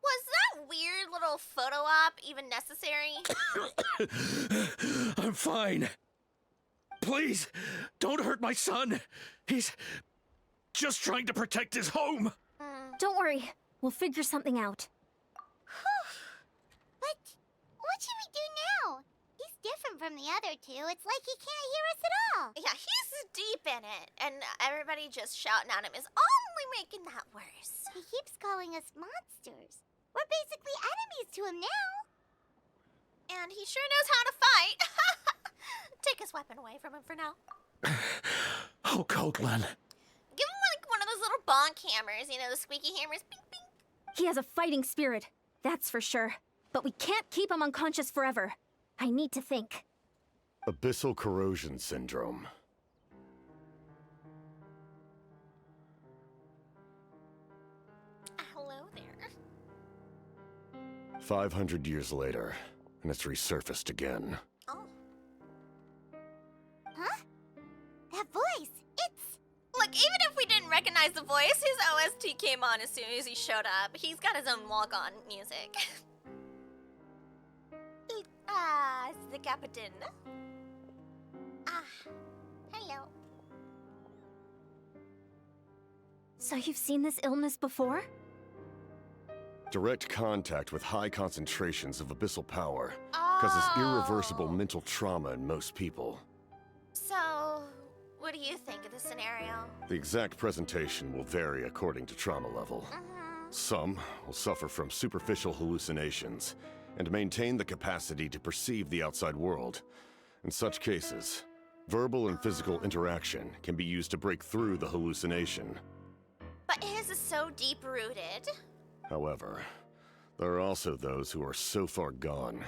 Was that weird little photo op even necessary? I'm fine. Please, don't hurt my son. He's just trying to protect his home. Don't worry. We'll figure something out. But what should we do now? He's different from the other two. It's like he can't hear us at all. Yeah, he's deep in it, and everybody just shouting at him is only making that worse. He keeps calling us monsters. We're basically enemies to him now. And he sure knows how to fight. Take his weapon away from him for now. Oh, Kotlan. Give him like one of those little bonk hammers, you know, the squeaky hammers. Bing, bing. He has a fighting spirit, that's for sure. But we can't keep him unconscious forever. I need to think. Abyssal corrosion syndrome. Hello there. 500 years later, and it's resurfaced again. Oh. Huh? That voice, it's... Look, even if we didn't recognize the voice, his OST came on as soon as he showed up. He's got his own walk-on music. It's the captain. Hello. So you've seen this illness before? Direct contact with high concentrations of abyssal power causes irreversible mental trauma in most people. So, what do you think of the scenario? The exact presentation will vary according to trauma level. Some will suffer from superficial hallucinations and maintain the capacity to perceive the outside world. In such cases, verbal and physical interaction can be used to break through the hallucination. But his is so deep-rooted. However, there are also those who are so far gone,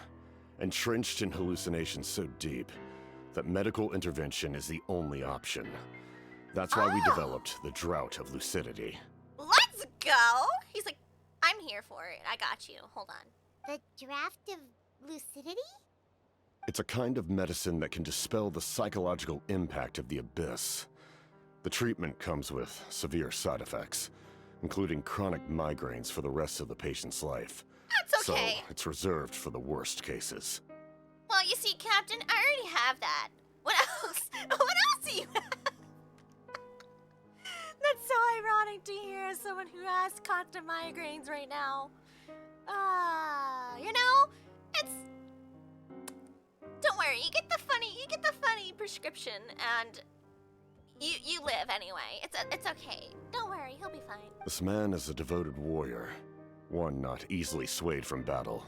entrenched in hallucinations so deep, that medical intervention is the only option. That's why we developed the Drought of Lucidity. Let's go! He's like, I'm here for it. I got you. Hold on. The draft of lucidity? It's a kind of medicine that can dispel the psychological impact of the Abyss. The treatment comes with severe side effects, including chronic migraines for the rest of the patient's life. That's okay. So, it's reserved for the worst cases. Well, you see, Captain, I already have that. What else? What else do you have? That's so ironic to hear as someone who has constant migraines right now. You know, it's... Don't worry, you get the funny prescription, and you live anyway. It's okay. Don't worry, he'll be fine. This man is a devoted warrior, one not easily swayed from battle.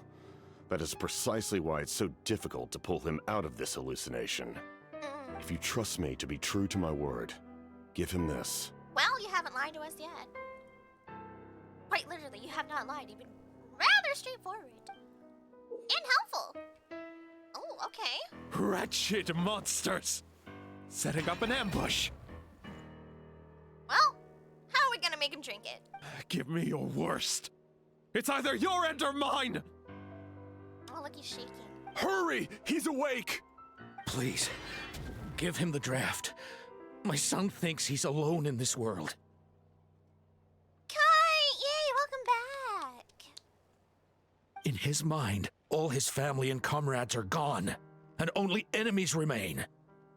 That is precisely why it's so difficult to pull him out of this hallucination. If you trust me to be true to my word, give him this. Well, you haven't lied to us yet. Quite literally, you have not lied. You've been rather straightforward. And helpful. Oh, okay. Wretched monsters! Setting up an ambush. Well, how are we gonna make him drink it? Give me your worst. It's either your end or mine! Oh, look, he's shaking. Hurry! He's awake! Please, give him the draft. My son thinks he's alone in this world. Kai! Yay, welcome back! In his mind, all his family and comrades are gone, and only enemies remain.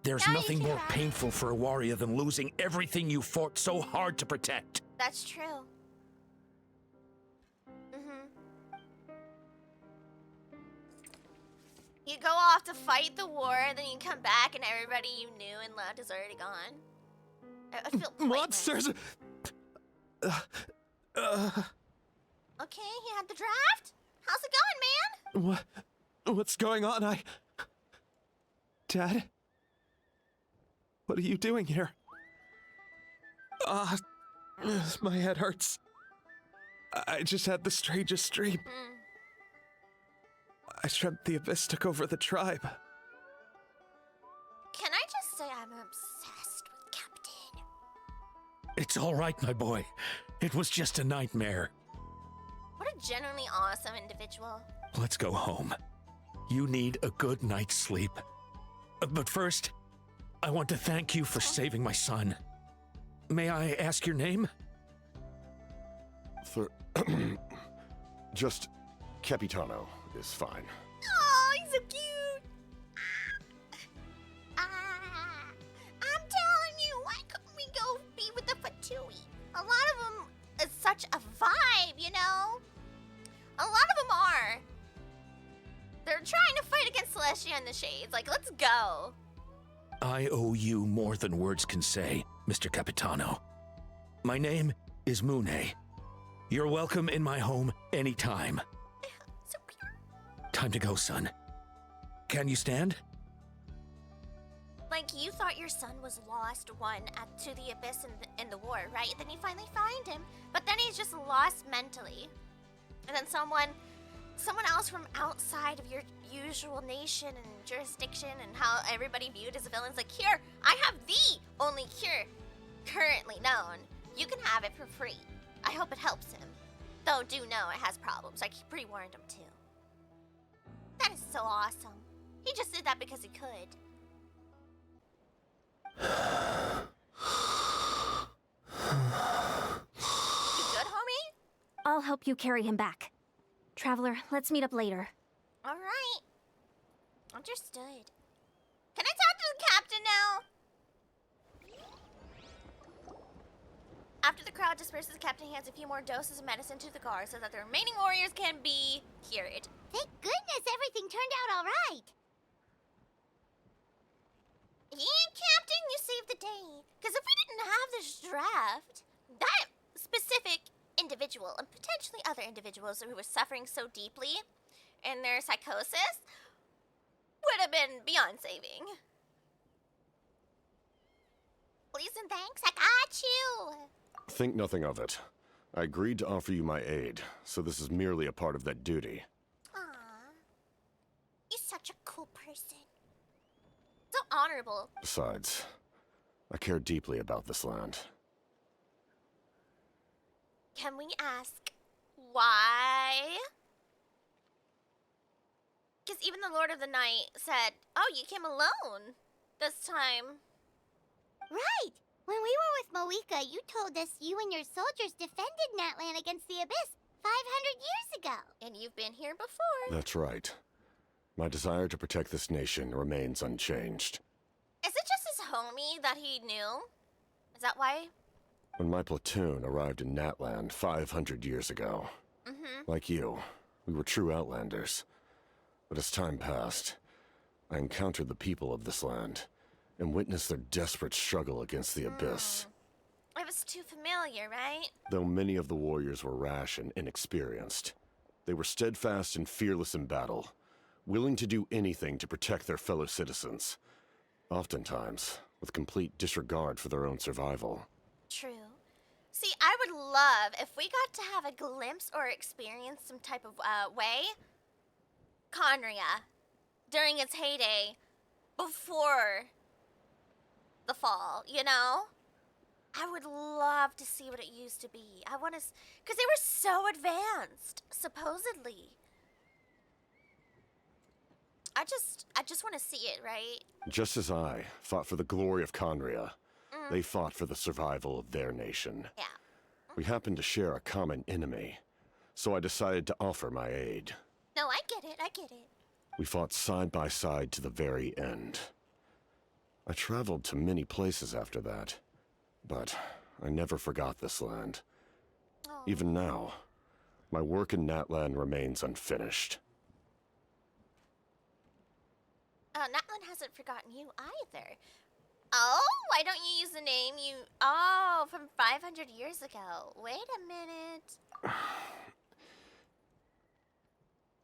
There's nothing more painful for a warrior than losing everything you fought so hard to protect. That's true. You go off to fight the war, then you come back and everybody you knew and loved is already gone. I feel monsters! Okay, he had the draft? How's it going, man? What's going on? Dad? What are you doing here? My head hurts. I just had the strangest dream. I dreamt the Abyss took over the tribe. Can I just say I'm obsessed with Captain? It's all right, my boy. It was just a nightmare. What a genuinely awesome individual. Let's go home. You need a good night's sleep. But first, I want to thank you for saving my son. May I ask your name? Just Capitano is fine. Oh, he's so cute. I'm telling you, why couldn't we go be with the Fatui? A lot of them is such a vibe, you know? A lot of them are. They're trying to fight against Celestia and the Shades. Like, let's go. I owe you more than words can say, Mr. Capitano. My name is Mune. You're welcome in my home anytime. So cute. Time to go, son. Can you stand? Like, you thought your son was lost, to the Abyss in the war, right? Then you finally find him, but then he's just lost mentally. And then someone else from outside of your usual nation and jurisdiction and how everybody viewed as a villain's like, here, I have the only cure currently known. You can have it for free. I hope it helps him. Though do know it has problems. I pre-warned him too. That is so awesome. He just did that because he could. You good, homie? I'll help you carry him back. Traveler, let's meet up later. Alright. Understood. Can I talk to the captain now? After the crowd disperses, the captain hands a few more doses of medicine to the guard so that the remaining warriors can be cured. Thank goodness everything turned out all right. Yeah, Captain, you saved the day. Because if we didn't have this draft, that specific individual, and potentially other individuals who were suffering so deeply in their psychosis, would have been beyond saving. Please and thanks, I got you. Think nothing of it. I agreed to offer you my aid, so this is merely a part of that duty. Aww. You're such a cool person. So honorable. Besides, I care deeply about this land. Can we ask why? Because even the Lord of the Night said, oh, you came alone this time. Right! When we were with Moika, you told us you and your soldiers defended Natlan against the Abyss 500 years ago. And you've been here before. That's right. My desire to protect this nation remains unchanged. Is it just his homie that he knew? Is that why? When my platoon arrived in Natland 500 years ago, like you, we were true outlanders. But as time passed, I encountered the people of this land and witnessed their desperate struggle against the Abyss. It was too familiar, right? Though many of the warriors were rash and inexperienced, they were steadfast and fearless in battle, willing to do anything to protect their fellow citizens, oftentimes with complete disregard for their own survival. True. See, I would love if we got to have a glimpse or experience some type of way. Conria, during its heyday, before the fall, you know? I would love to see what it used to be. I want to, because they were so advanced, supposedly. I just want to see it, right? Just as I fought for the glory of Conria, they fought for the survival of their nation. Yeah. We happened to share a common enemy, so I decided to offer my aid. No, I get it. We fought side by side to the very end. I traveled to many places after that, but I never forgot this land. Oh. Even now, my work in Natlan remains unfinished. Natlan hasn't forgotten you either. Oh, why don't you use the name you... Oh, from 500 years ago. Wait a minute.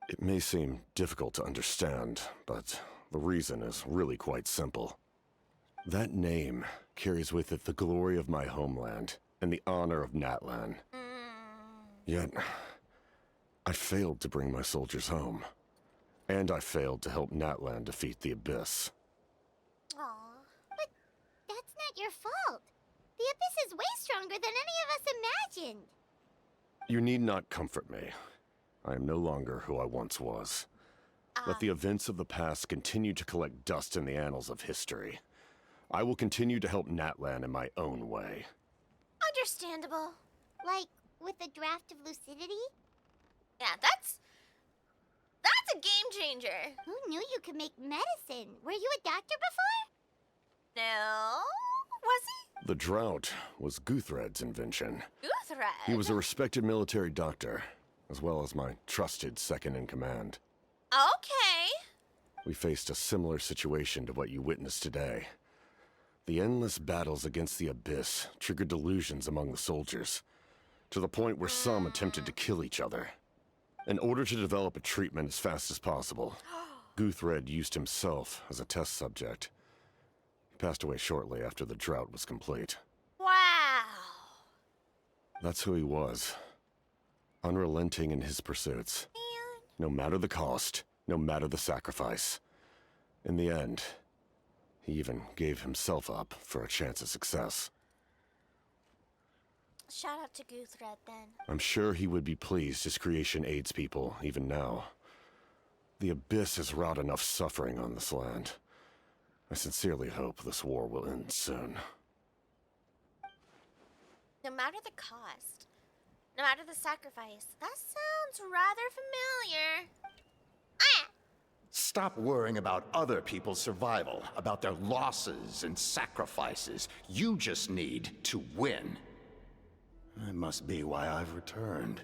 It may seem difficult to understand, but the reason is really quite simple. That name carries with it the glory of my homeland and the honor of Natlan. Yet, I failed to bring my soldiers home. And I failed to help Natlan defeat the Abyss. Aw, but that's not your fault. The Abyss is way stronger than any of us imagined. You need not comfort me. I am no longer who I once was. Let the events of the past continue to collect dust in the annals of history. I will continue to help Natlan in my own way. Understandable. Like, with the draft of lucidity? Yeah, that's a game changer. Who knew you could make medicine? Were you a doctor before? No. Was he? The drought was Guthred's invention. Guthred? He was a respected military doctor, as well as my trusted second-in-command. Okay. We faced a similar situation to what you witnessed today. The endless battles against the Abyss triggered delusions among the soldiers, to the point where some attempted to kill each other. In order to develop a treatment as fast as possible, Guthred used himself as a test subject. He passed away shortly after the drought was complete. Wow. That's who he was. Unrelenting in his pursuits. No matter the cost, no matter the sacrifice. In the end, he even gave himself up for a chance of success. Shout out to Guthred, then. I'm sure he would be pleased his creation aids people, even now. The Abyss has wrought enough suffering on this land. I sincerely hope this war will end soon. No matter the cost, no matter the sacrifice, that sounds rather familiar. Stop worrying about other people's survival, about their losses and sacrifices. You just need to win. That must be why I've returned.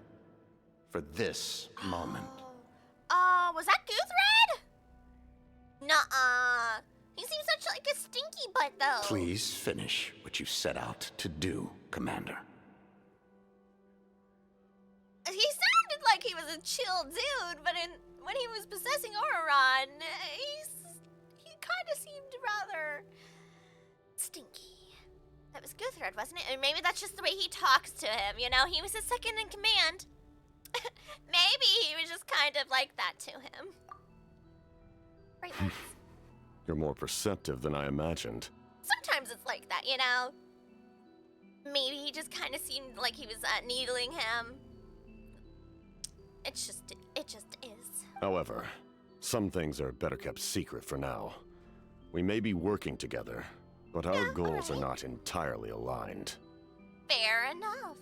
For this moment. Oh, was that Guthred? Nuh-uh. He seems such like a stinky butt, though. Please finish what you set out to do, Commander. He sounded like he was a chill dude, but when he was possessing Auron, he kind of seemed rather stinky. That was Guthred, wasn't it? And maybe that's just the way he talks to him, you know? He was his second in command. Maybe he was just kind of like that to him. Right, Lex? You're more perceptive than I imagined. Sometimes it's like that, you know? Maybe he just kind of seemed like he was needling him. It just is. However, some things are better kept secret for now. We may be working together, but our goals are not entirely aligned. Fair enough.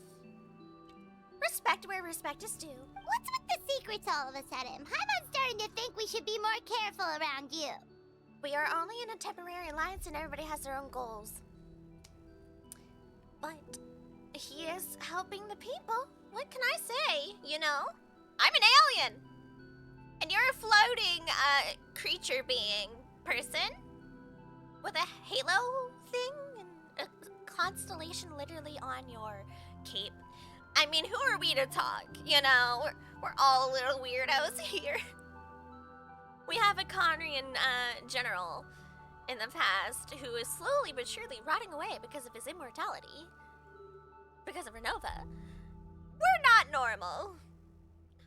Respect where respect is due. What's with the secrets all of a sudden? I'm starting to think we should be more careful around you. We are only in a temporary alliance and everybody has their own goals. But he is helping the people. What can I say, you know? I'm an alien. And you're a floating creature being person with a halo thing and a constellation literally on your cape. I mean, who are we to talk, you know? We're all little weirdos here. We have a Conrian general in the past who is slowly but surely rotting away because of his immortality. because of Renova. We're not normal.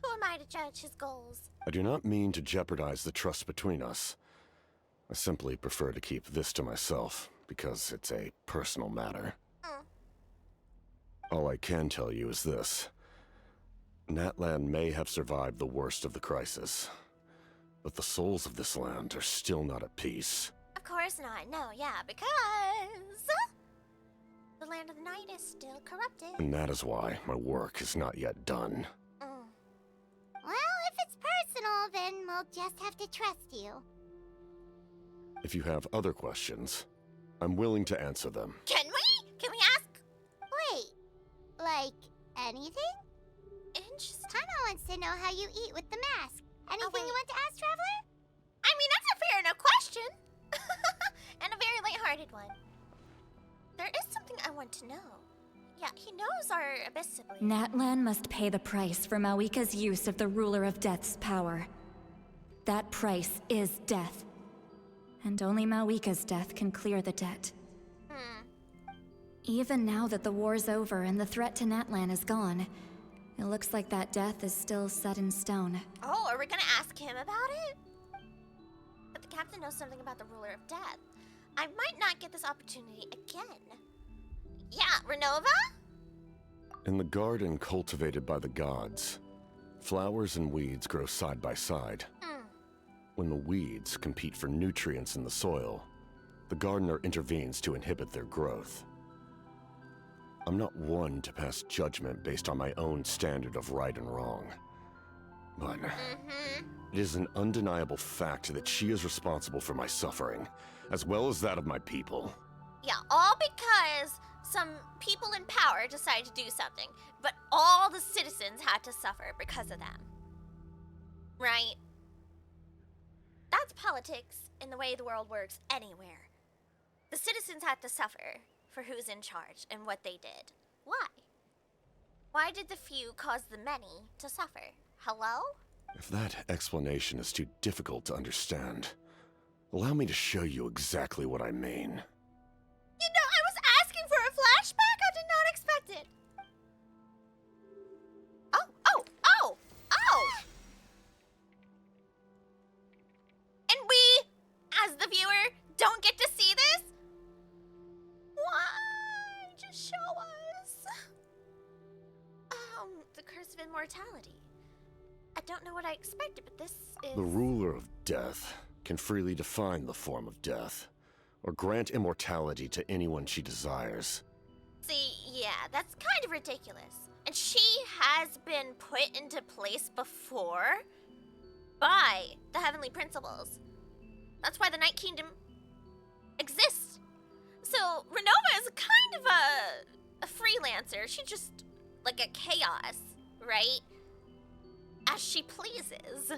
Who am I to judge his goals? I do not mean to jeopardize the trust between us. I simply prefer to keep this to myself, because it's a personal matter. All I can tell you is this. Natlan may have survived the worst of the crisis, but the souls of this land are still not at peace. Of course not. No, yeah, because the Land of the Night is still corrupted. And that is why my work is not yet done. Well, if it's personal, then we'll just have to trust you. If you have other questions, I'm willing to answer them. Can we? Can we ask? Wait, like anything? Interesting. Paimon wants to know how you eat with the mask. Anything you want to ask, Traveler? I mean, that's a fair enough question. And a very lighthearted one. There is something I want to know. Yeah, he knows our Abyss siblings. Natlan must pay the price for Mawika's use of the Ruler of Death's power. That price is death. And only Mawika's death can clear the debt. Even now that the war's over and the threat to Natlan is gone, it looks like that death is still set in stone. Oh, are we gonna ask him about it? But the captain knows something about the Ruler of Death. I might not get this opportunity again. Yeah, Renova? In the garden cultivated by the gods, flowers and weeds grow side by side. When the weeds compete for nutrients in the soil, the gardener intervenes to inhibit their growth. I'm not one to pass judgment based on my own standard of right and wrong. But it is an undeniable fact that she is responsible for my suffering, as well as that of my people. Yeah, all because some people in power decided to do something, but all the citizens had to suffer because of them. Right? That's politics in the way the world works anywhere. The citizens had to suffer for who's in charge and what they did. Why? Why did the few cause the many to suffer? Hello? If that explanation is too difficult to understand, allow me to show you exactly what I mean. You know, I was asking for a flashback. I did not expect it. Oh! And we, as the viewer, don't get to see this? Why? Just show us. The Curse of Immortality. I don't know what I expected, but this is... The Ruler of Death can freely define the form of death, or grant immortality to anyone she desires. See, yeah, that's kind of ridiculous. And she has been put into place before by the Heavenly Principles. That's why the Night Kingdom exists. So, Renova is kind of a freelancer. She's just like a chaos, right? As she pleases.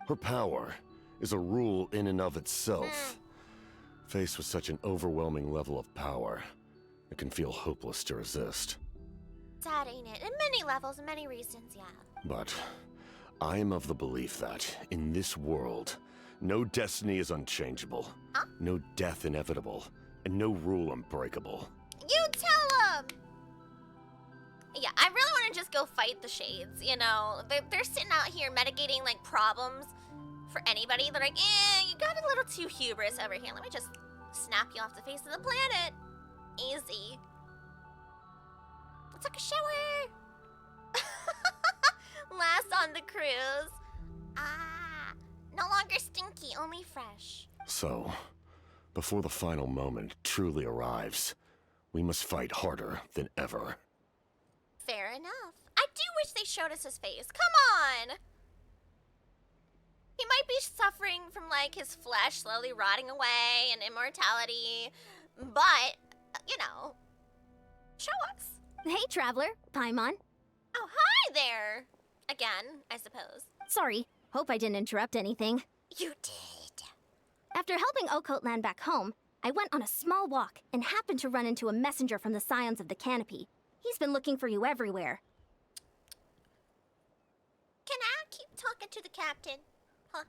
Her power is a rule in and of itself. Faced with such an overwhelming level of power, it can feel hopeless to resist. Sad, ain't it? In many levels and many reasons, yeah. But I am of the belief that, in this world, no destiny is unchangeable, no death inevitable, and no rule unbreakable. You tell him! Yeah, I really want to just go fight the Shades, you know? They're sitting out here mitigating, like, problems for anybody. They're like, you got a little too hubris over here. Let me just snap you off the face of the planet. Easy. Let's take a shower. Last on the cruise. No longer stinky, only fresh. So, before the final moment truly arrives, we must fight harder than ever. Fair enough. I do wish they showed us his face. Come on! He might be suffering from, like, his flesh slowly rotting away and immortality, but, you know, show us. Hey, Traveler. Paimon. Oh, hi there! Again, I suppose. Sorry. Hope I didn't interrupt anything. You did. After helping Okot land back home, I went on a small walk and happened to run into a messenger from the Scions of the Canopy. He's been looking for you everywhere. Can I keep talking to the captain? Huh?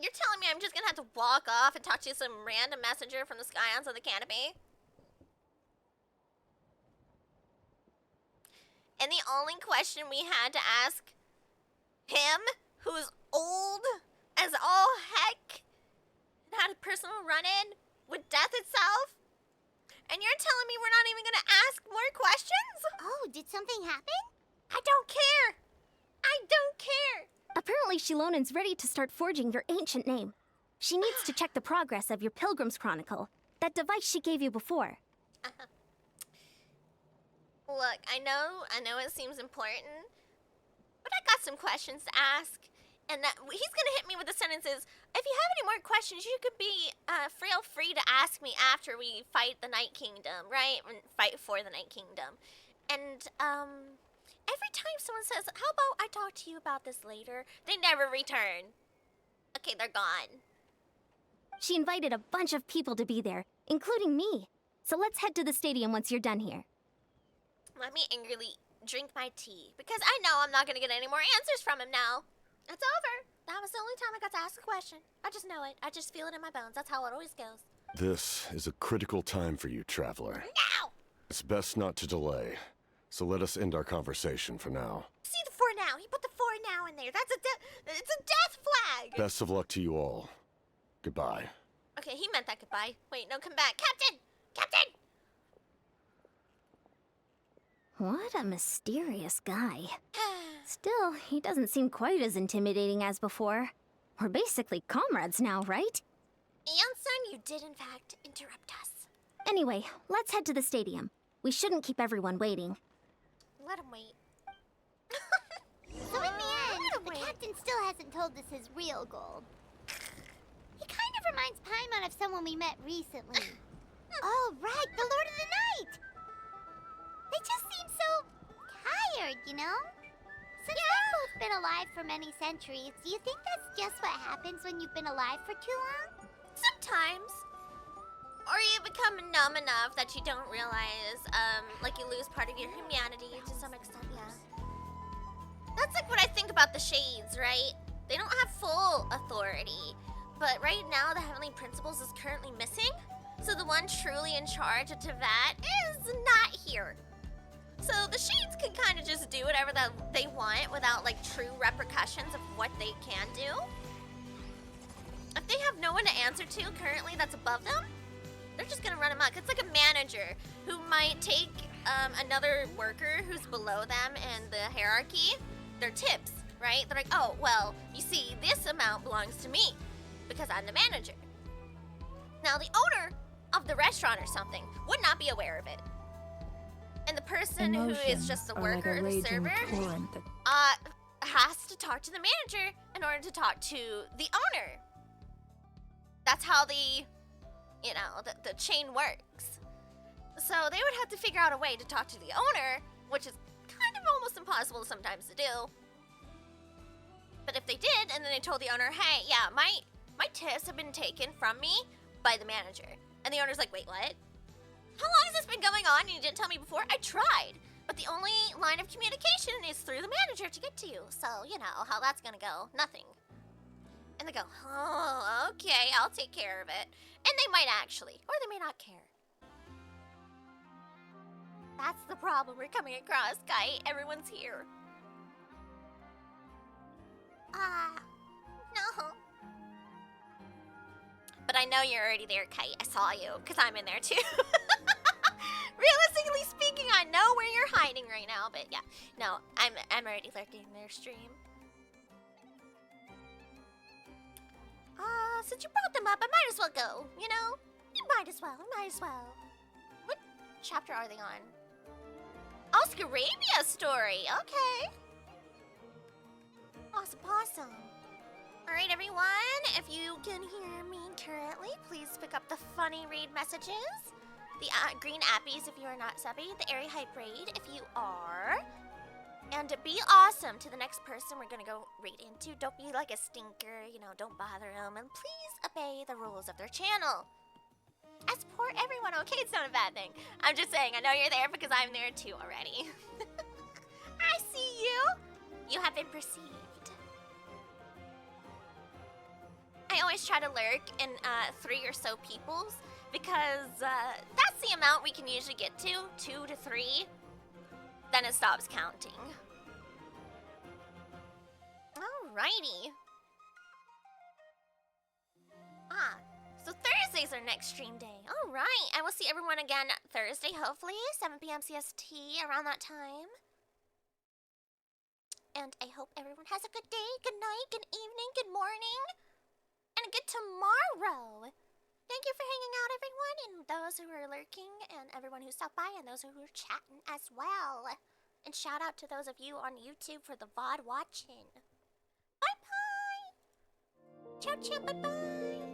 You're telling me I'm just gonna have to walk off and talk to some random messenger from the Scions of the Canopy? And the only question we had to ask him, who's old as all heck, and had a personal run-in with death itself, and you're telling me we're not even gonna ask more questions? Oh, did something happen? I don't care. I don't care. Apparently, Shilonen's ready to start forging your ancient name. She needs to check the progress of your Pilgrim's Chronicle, that device she gave you before. Look, I know it seems important, but I got some questions to ask. And that he's gonna hit me with the sentences, if you have any more questions, you could be feel free to ask me after we fight the Night Kingdom, right? Fight for the Night Kingdom. And every time someone says, how about I talk to you about this later, they never return. Okay, they're gone. She invited a bunch of people to be there, including me. So let's head to the stadium once you're done here. Let me angrily drink my tea, because I know I'm not gonna get any more answers from him now. It's over. That was the only time I got to ask a question. I just know it. I just feel it in my bones. That's how it always goes. This is a critical time for you, Traveler. Now! It's best not to delay, so let us end our conversation for now. See the for now. He put the for now in there. It's a death flag. Best of luck to you all. Goodbye. Okay, he meant that goodbye. Wait, no, come back. Captain! Captain! What a mysterious guy. Still, he doesn't seem quite as intimidating as before. We're basically comrades now, right? Anson, you did in fact interrupt us. Anyway, let's head to the stadium. We shouldn't keep everyone waiting. Let him wait. So in the end, the captain still hasn't told us his real goal. He kind of reminds Paimon of someone we met recently. Oh, right, the Lord of the Night! They just seem so tired, you know? Since they've both been alive for many centuries, do you think that's just what happens when you've been alive for too long? Sometimes. Or you become numb enough that you don't realize, like you lose part of your humanity to some extent, yeah. That's like what I think about the Shades, right? They don't have full authority, but right now the Heavenly Principles is currently missing, so the one truly in charge of Tevat is not here. So the Shades can kind of just do whatever that they want without like true repercussions of what they can do. If they have no one to answer to currently that's above them, they're just gonna run amok. It's like a manager who might take another worker who's below them in the hierarchy, their tips, right? They're like, oh, well, you see, this amount belongs to me because I'm the manager. Now, the owner of the restaurant or something would not be aware of it. And the person who is just the worker or the server has to talk to the manager in order to talk to the owner. That's how the chain works. So they would have to figure out a way to talk to the owner, which is kind of almost impossible sometimes to do. But if they did, and then they told the owner, hey, yeah, my tips have been taken from me by the manager. And the owner's like, wait, what? How long has this been going on and you didn't tell me before? I tried, but the only line of communication is through the manager to get to you. So, you know how that's gonna go. Nothing. And they go, oh, okay, I'll take care of it. And they might actually, or they may not care. That's the problem we're coming across, Guy. Everyone's here. No. But I know you're already there, Kite. I saw you, because I'm in there too. Realistically speaking, I know where you're hiding right now, but yeah. No, I'm already lurking in their stream. Since you brought them up, I might as well go, you know? You might as well, What chapter are they on? Oscarabia story, okay. Awesome. Alright, everyone, if you can hear me currently, please pick up the funny raid messages. The green appies if you are not subby, the airy hype raid if you are. And be awesome to the next person we're gonna go raid into. Don't be like a stinker, you know, don't bother them. And please obey the rules of their channel. I support everyone, okay? It's not a bad thing. I'm just saying, I know you're there because I'm there too already. I see you. You have been perceived. I always try to lurk in 3 or so peoples because that's the amount we can usually get to, 2 to 3. then it stops counting. Alrighty. So Thursday's our next stream day. Alright, I will see everyone again Thursday, hopefully, 7 p.m. CST, around that time. And I hope everyone has a good day, good night, good evening, good morning, and a good tomorrow. Thank you for hanging out, everyone, and those who are lurking, and everyone who stopped by, and those who are chatting as well. And shout out to those of you on YouTube for the VOD watching. Bye-bye! Ciao, ciao, bye-bye!